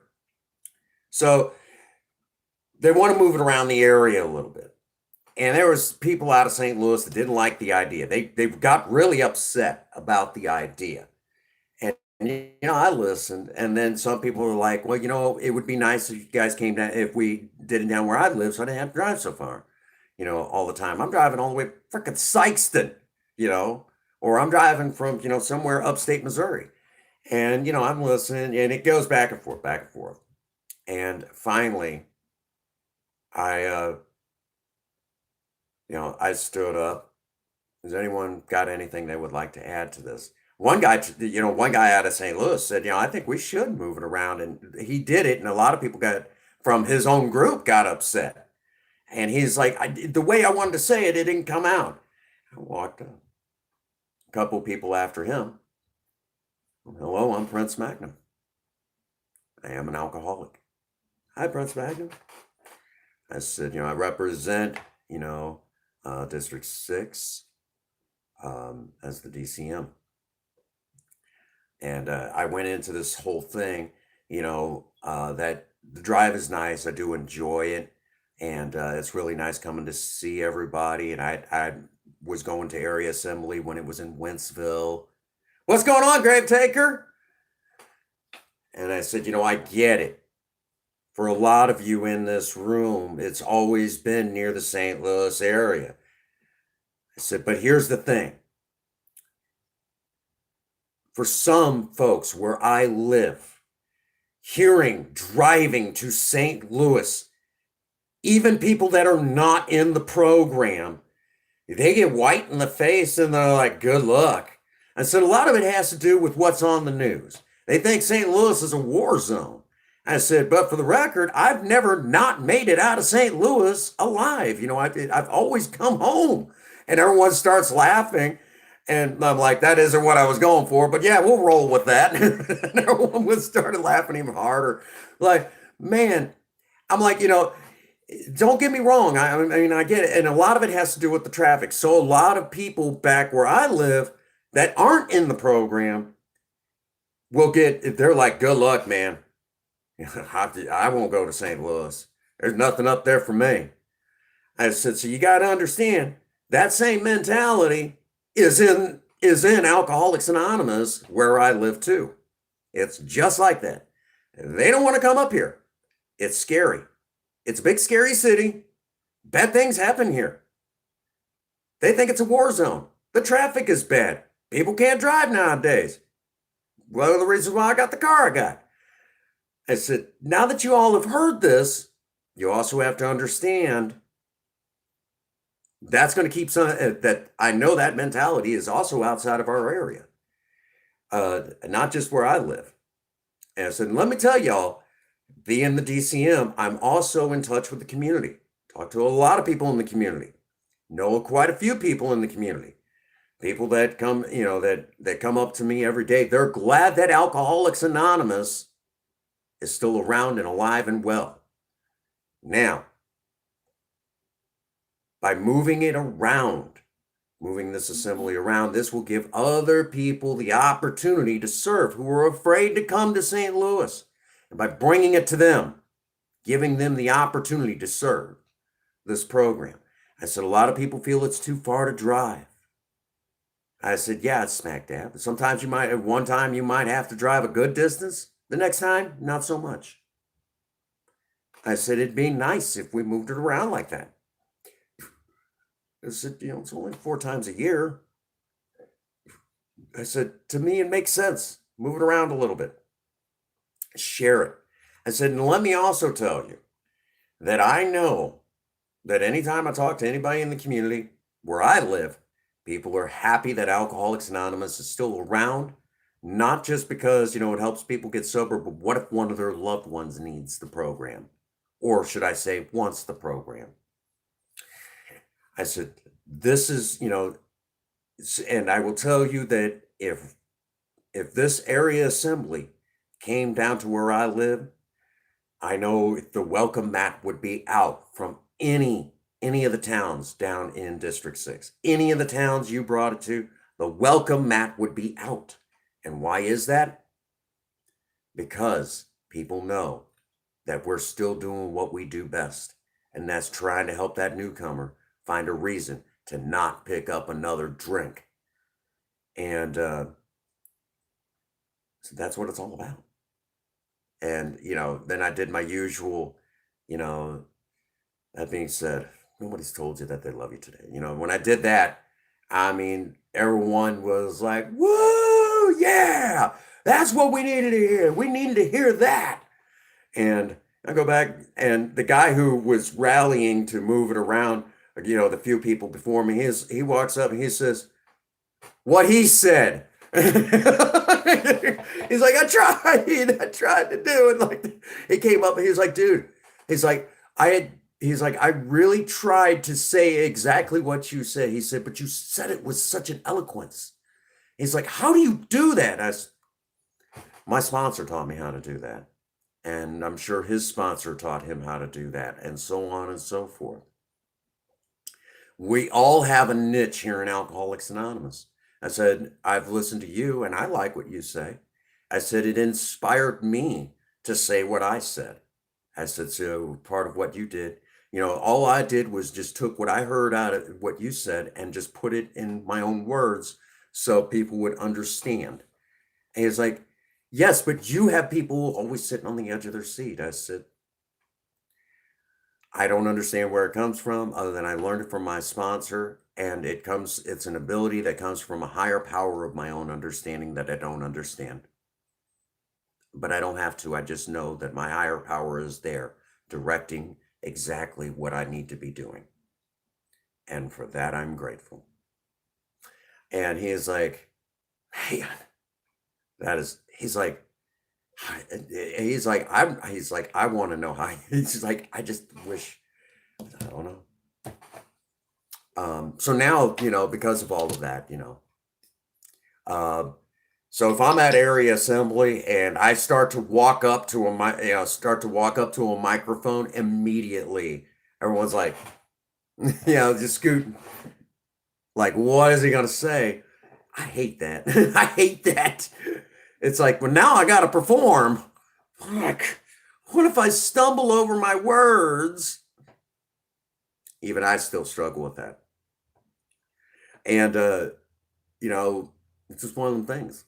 So they want to move it around the area a little bit. And there was people out of St. Louis that didn't like the idea. They got really upset about the idea. And I listened, and then some people were like, "Well, it would be nice if you guys came down if we did it down where I live, so I didn't have to drive so far, all the time. I'm driving all the way freaking Sikeston, or I'm driving from somewhere upstate Missouri, and I'm listening, and it goes back and forth, and finally, I I stood up. Has anyone got anything they would like to add to this? One guy out of St. Louis said, I think we should move it around. And he did it. And a lot of people from his own group got upset. And he's like, the way I wanted to say it, it didn't come out. I walked up. A couple people after him. Hello, I'm Prince Magnum. I am an alcoholic. Hi, Prince Magnum. I said, I represent, District 6 as the DCM. And I went into this whole thing, that the drive is nice. I do enjoy it. And it's really nice coming to see everybody. And I was going to area assembly when it was in Wentzville. What's going on, Grave Taker? And I said, I get it. For a lot of you in this room, it's always been near the St. Louis area. I said, but here's the thing. For some folks where I live, driving to St. Louis, even people that are not in the program, they get white in the face and they're like, good luck. I said, a lot of it has to do with what's on the news. They think St. Louis is a war zone. I said, but for the record, I've never not made it out of St. Louis alive. I've always come home. And everyone starts laughing. And I'm like, that isn't what I was going for, but yeah, we'll roll with that. And everyone started laughing even harder. Like, man, I'm like, don't get me wrong. I mean, I get it. And a lot of it has to do with the traffic. So a lot of people back where I live that aren't in the program they're like, good luck, man. I won't go to St. Louis. There's nothing up there for me. I said, so you got to understand that same mentality is in Alcoholics Anonymous where I live too. It's just like that. They don't want to come up here. It's scary. It's a big, scary city. Bad things happen here. They think it's a war zone. The traffic is bad. People can't drive nowadays. One of the reasons why I got the car I got. I said, now that you all have heard this, you also have to understand that's going to keep some that I know that mentality is also outside of our area, not just where I live. And I said, let me tell y'all, being the DCM, I'm also in touch with the community. Talk to a lot of people in the community. Know quite a few people in the community. People that come, that come up to me every day. They're glad that Alcoholics Anonymous is still around and alive and well. Now, by moving it around, moving this assembly around, this will give other people the opportunity to serve who are afraid to come to St. Louis. And by bringing it to them, giving them the opportunity to serve this program. I said, a lot of people feel it's too far to drive. I said, yeah, it's smack dab. Sometimes at one time you might have to drive a good distance. The next time, not so much. I said, it'd be nice if we moved it around like that. I said, it's only 4 times a year. I said, to me, it makes sense. Move it around a little bit. Share it. I said, and let me also tell you that I know that anytime I talk to anybody in the community where I live, people are happy that Alcoholics Anonymous is still around, not just because, it helps people get sober, but what if one of their loved ones needs the program? Or should I say, wants the program? I said, this is, and I will tell you that if this area assembly came down to where I live, I know the welcome mat would be out from any of the towns down in District 6. Any of the towns you brought it to, the welcome mat would be out. And why is that? Because people know that we're still doing what we do best, and that's trying to help that newcomer find a reason to not pick up another drink. And so that's what it's all about. And, then I did my usual, that being said, nobody's told you that they love you today. When I did that, I mean, everyone was like, woo, yeah, that's what we needed to hear. We needed to hear that. And I go back, and the guy who was rallying to move it around, the few people before me, he walks up and he says, what he said. He's like, I tried to do it. Like, he came up and he was like, dude, he's like, I really tried to say exactly what you said. He said, but you said it with such an eloquence. He's like, how do you do that? My sponsor taught me how to do that. And I'm sure his sponsor taught him how to do that, and so on and so forth. We all have a niche here in Alcoholics Anonymous. I said, I've listened to you and I like what you say. I said, it inspired me to say what I said. I said, so part of what you did, all I did was just took what I heard out of what you said and just put it in my own words so people would understand. And he's like, yes, but you have people always sitting on the edge of their seat. I said, I don't understand where it comes from other than I learned it from my sponsor, and it's an ability that comes from a higher power of my own understanding that I don't understand. But I don't have to. I just know that my higher power is there directing exactly what I need to be doing. And for that, I'm grateful. And he's like, hey, he's like, I want to know how. He's like, I just wish, I don't know. So now, because of all of that, so if I'm at area assembly and I start to walk up to a microphone, immediately everyone's like, just scooting. Like, what is he gonna say? I hate that. I hate that. It's like, well, now I got to perform. Fuck. What if I stumble over my words? Even I still struggle with that. And, it's just one of them things.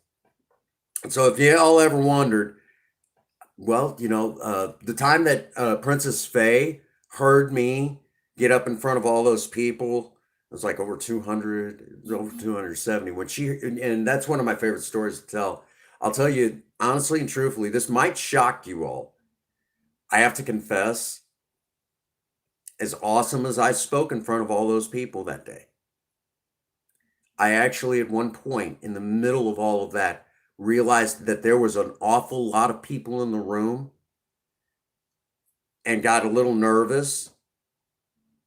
So if you all ever wondered, well, the time that Princess Faye heard me get up in front of all those people, it was like over 200, over 270. When and that's one of my favorite stories to tell. I'll tell you honestly and truthfully, this might shock you all. I have to confess, as awesome as I spoke in front of all those people that day, I actually, at one point in the middle of all of that, realized that there was an awful lot of people in the room and got a little nervous.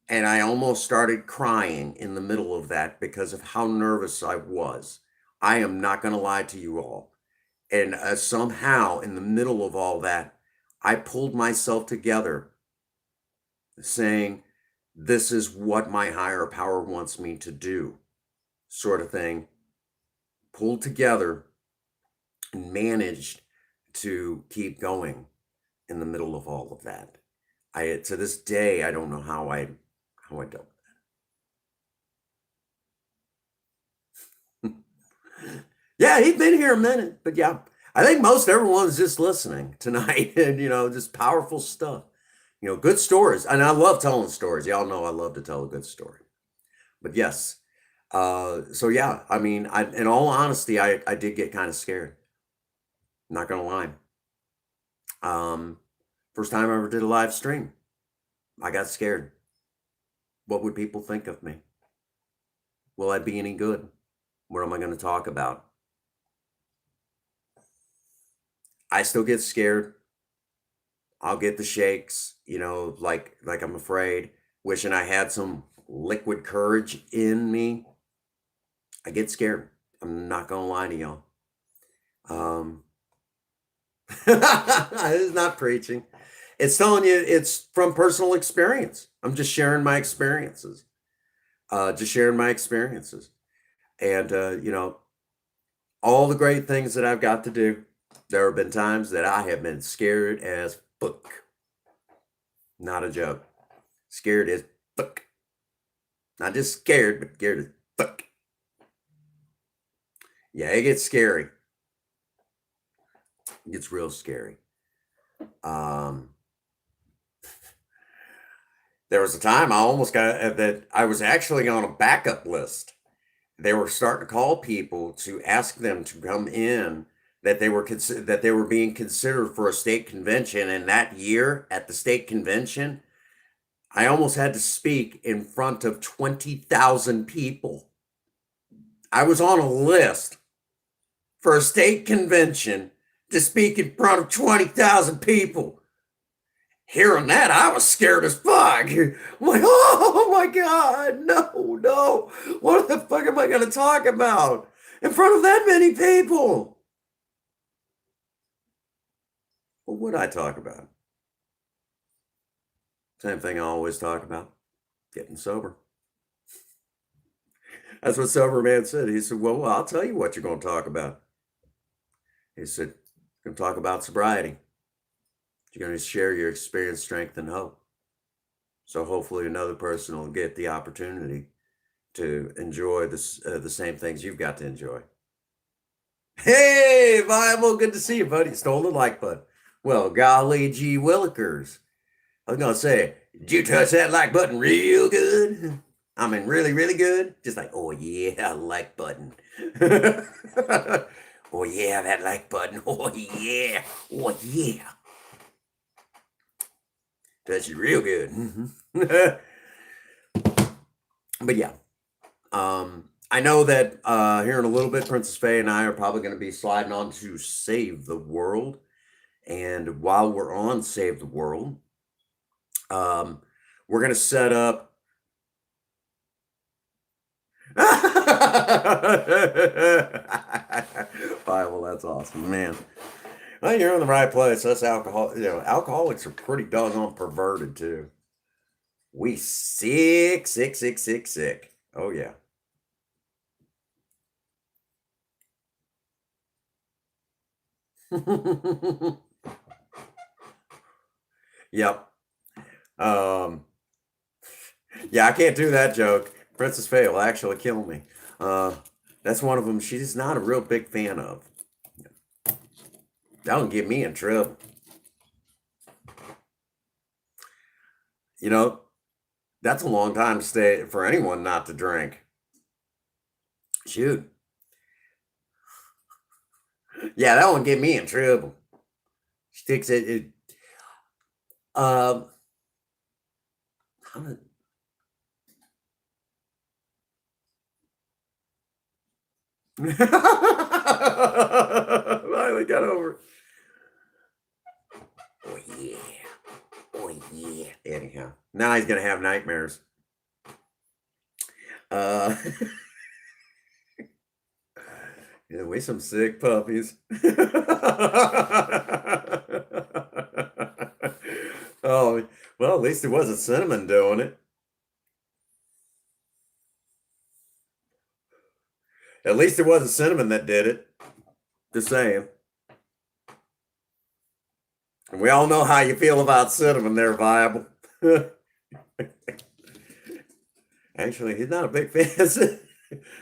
And I almost started crying in the middle of that because of how nervous I was. I am not going to lie to you all. And somehow, in the middle of all that, I pulled myself together saying, this is what my higher power wants me to do, sort of thing. Pulled together and managed to keep going in the middle of all of that. To this day, I don't know how I dealt with that. Yeah, he'd been here a minute, but yeah, I think most everyone's just listening tonight, and just powerful stuff. Good stories, and I love telling stories. Y'all know I love to tell a good story. But yes, so yeah, I mean, in all honesty, I did get kind of scared. Not gonna lie. First time I ever did a live stream, I got scared. What would people think of me? Will I be any good? What am I going to talk about? I still get scared. I'll get the shakes, like I'm afraid, wishing I had some liquid courage in me. I get scared. I'm not going to lie to y'all. It's not preaching. It's telling you it's from personal experience. I'm just sharing my experiences. Just sharing my experiences. And, all the great things that I've got to do, there have been times that I have been scared as fuck. Not a joke. Scared as fuck. Not just scared, but scared as fuck. Yeah, it gets scary. It gets real scary. There was a time I almost got that I was actually on a backup list. They were starting to call people to ask them to come in, that they were being considered for a state convention. And that year at the state convention, I almost had to speak in front of 20,000 people. I was on a list for a state convention to speak in front of 20,000 people. Hearing that, I was scared as fuck. I'm like, oh my God, no. What the fuck am I going to talk about in front of that many people? What would I talk about? Same thing I always talk about, getting sober. That's what Sober Man said. He said, well, I'll tell you what you're going to talk about. He said, you're going to talk about sobriety. You're going to share your experience, strength, and hope. So hopefully another person will get the opportunity to enjoy the same things you've got to enjoy. Hey, Bible, good to see you, buddy. Stole the like button. Well, golly gee willikers. I was going to say, did you touch that like button real good? I mean, really, really good? Just like, oh yeah, like button. Oh yeah, that like button. Oh yeah. Oh yeah. Touch it real good. But yeah. I know that here in a little bit, Princess Faye and I are probably going to be sliding on to Save the World. And while we're on Save the World, we're going to set up. Well, that's awesome, man. Well, you're in the right place. Us alcoholics are pretty doggone perverted too. We sick. Oh yeah. Yep. Yeah, I can't do that joke. Princess Faye will actually kill me. That's one of them she's not a real big fan of. That would get me in trouble. You know, that's a long time to stay for anyone not to drink. Shoot. Yeah, that one get me in trouble. Sticks it. Um, how did- Finally got over. Oh yeah. Oh yeah. Anyhow, now he's gonna have nightmares. Uh, yeah, we some sick puppies. Oh well, at least it wasn't Cinnamon doing it. At least it wasn't Cinnamon that did it. Just saying. And we all know how you feel about Cinnamon there, Viable. Actually, he's not a big fan.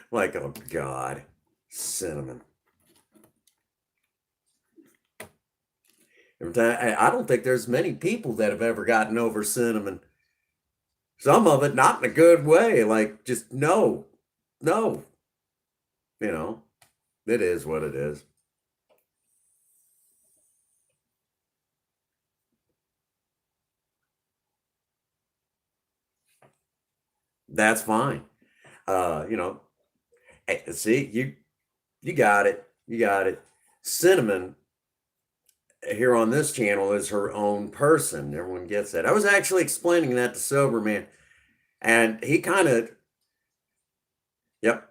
Like, oh God, Cinnamon. Every time, I don't think there's many people that have ever gotten over Cinnamon. Some of it not in a good way, like just no, no. You know, it is what it is. That's fine. You know, hey, see, you got it. You got it. Cinnamon here on this channel is her own person. Everyone gets that. I was actually explaining that to Sober Man, and he kind of, yep,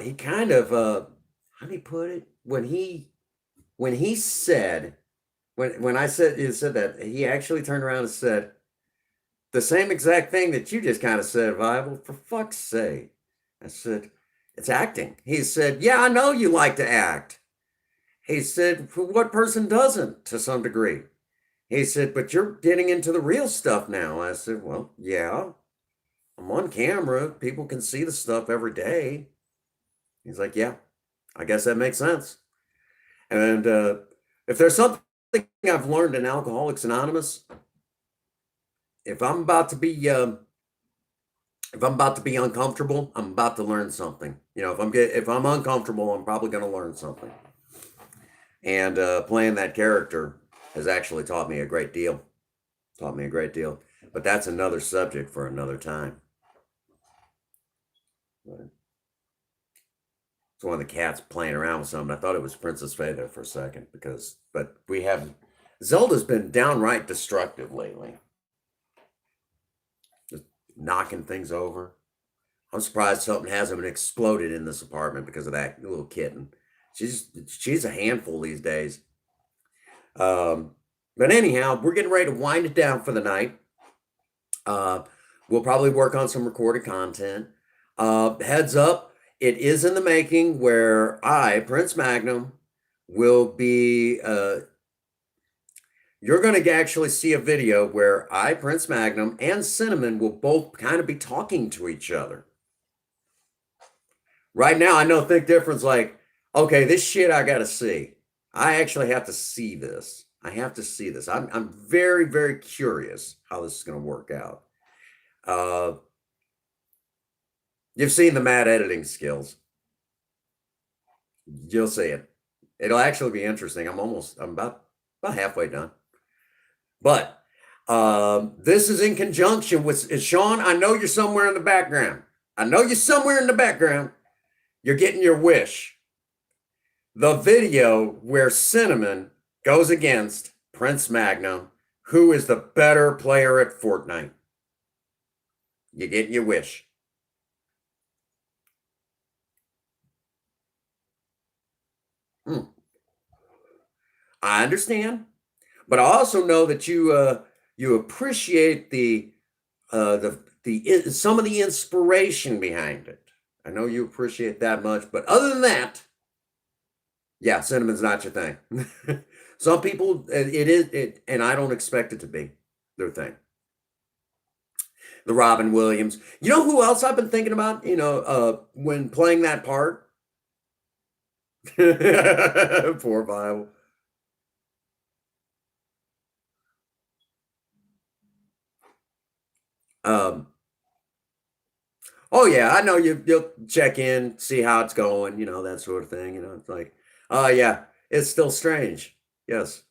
he kind of, how do you put it? When he said, when I said he said that, he actually turned around and said the same exact thing that you just kind of said, Bible. For fuck's sake, I said it's acting. He said, yeah, I know you like to act. He said, what person doesn't to some degree? He said, but you're getting into the real stuff now. I said, well, yeah, I'm on camera. People can see the stuff every day. He's like, yeah, I guess that makes sense. And if there's something I've learned in Alcoholics Anonymous, if I'm about to be if I'm about to be uncomfortable, I'm about to learn something. You know, if I'm uncomfortable, I'm probably going to learn something. And playing that character has actually taught me a great deal. Taught me a great deal. But that's another subject for another time. Right. It's one of the cats playing around with something. I thought it was Princess Faye there for a second but we have Zelda's been downright destructive lately. Just knocking things over. I'm surprised something hasn't been exploded in this apartment because of that little kitten. She's a handful these days. Um, but anyhow, we're getting ready to wind it down for the night. Uh, we'll probably work on some recorded content. Heads up, it is in the making where I, Prince Magnum, will be. You're going to actually see a video where I, Prince Magnum, and Cinnamon will both kind of be talking to each other. Right now, I know Think Different's like, okay, this shit I got to see. I actually have to see this. I have to see this. I'm very, very curious how this is going to work out. Uh, you've seen the mad editing skills. You'll see it. It'll actually be interesting. I'm about halfway done. But this is in conjunction with Sean. I know you're somewhere in the background. I know you're somewhere in the background. You're getting your wish. The video where Cinnamon goes against Prince Magnum, who is the better player at Fortnite. You're getting your wish. I understand, but I also know that you appreciate the some of the inspiration behind it. I know you appreciate that much, but other than that, yeah, Cinnamon's not your thing. Some people it is, and I don't expect it to be their thing. The Robin Williams. You know who else I've been thinking about? You know, when playing that part, Poor Bible. Um, oh yeah, I know you'll check in, see how it's going, that sort of thing. It's like, oh yeah, it's still strange. Yes.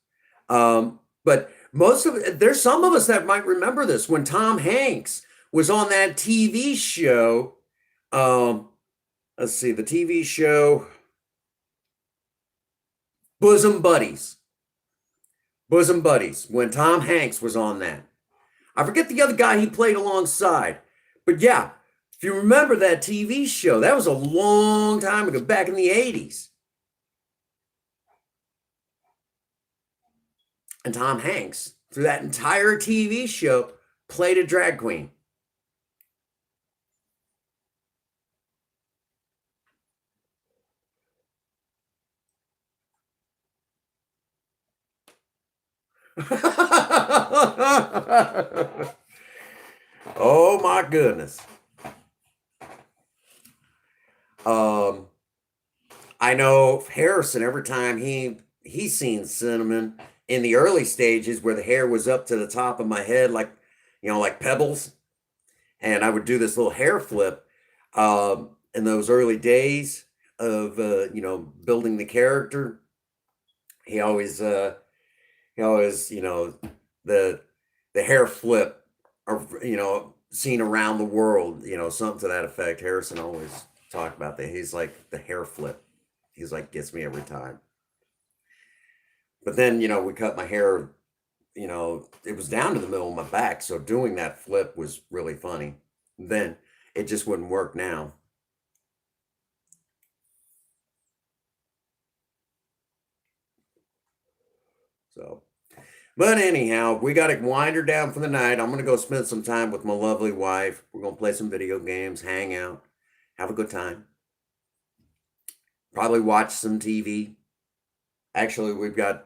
But there's some of us that might remember this when Tom Hanks was on that TV show. Um, let's see, the TV show Bosom Buddies. Bosom Buddies, when Tom Hanks was on that. I forget the other guy he played alongside. But yeah, if you remember that TV show, that was a long time ago, back in the 80s. And Tom Hanks, through that entire TV show, played a drag queen. Oh my goodness. Um, I know Harrison, every time he's seen Cinnamon in the early stages where the hair was up to the top of my head, like like pebbles, and I would do this little hair flip. In those early days of building the character, he always the hair flip, or seen around the world, something to that effect. Harrison always talked about that. He's like the hair flip. He's like gets me every time. But then we cut my hair. It was down to the middle of my back, so doing that flip was really funny. Then it just wouldn't work now. So, but anyhow, we got to wind her down for the night. I'm going to go spend some time with my lovely wife. We're going to play some video games, hang out, have a good time. Probably watch some TV. Actually, we're gonna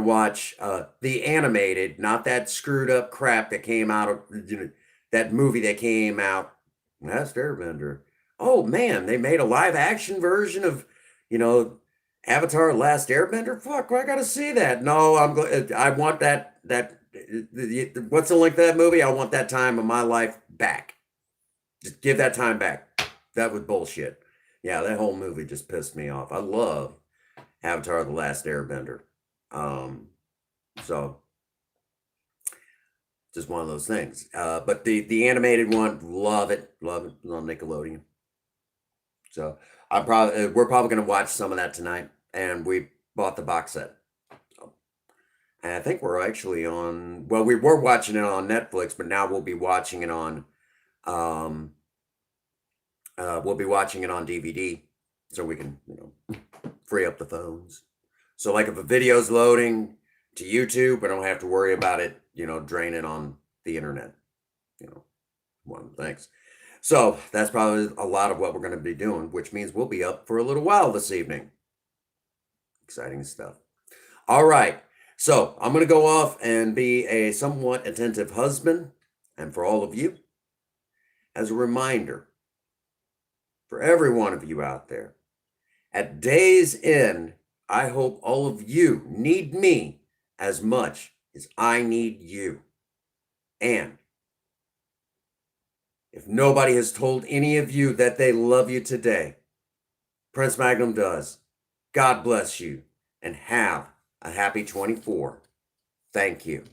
watch the animated, not that screwed up crap that came out of that movie that came out. Last Airbender. Oh man, they made a live action version of you know Avatar: Last Airbender. Fuck, I gotta see that. No, I want what's the link to that movie? I want that time of my life back. Just give that time back. That was bullshit. Yeah, that whole movie just pissed me off. I love Avatar: The Last Airbender. Um, so just one of those things. But the animated one, love it, it's on Nickelodeon. So we're probably gonna watch some of that tonight, and we bought the box set. So, and I think we're actually on. Well, we were watching it on Netflix, but now we'll be watching it on. Um, we'll be watching it on DVD, so we can free up the phones. So like if a video's loading to YouTube, I don't have to worry about it, draining on the internet. You know, one of the things. So that's probably a lot of what we're going to be doing, which means we'll be up for a little while this evening. Exciting stuff. All right. So I'm going to go off and be a somewhat attentive husband. And for all of you, as a reminder, for every one of you out there, at day's end, I hope all of you need me as much as I need you. And if nobody has told any of you that they love you today, Prince Magnum does. God bless you and have a happy 24. Thank you.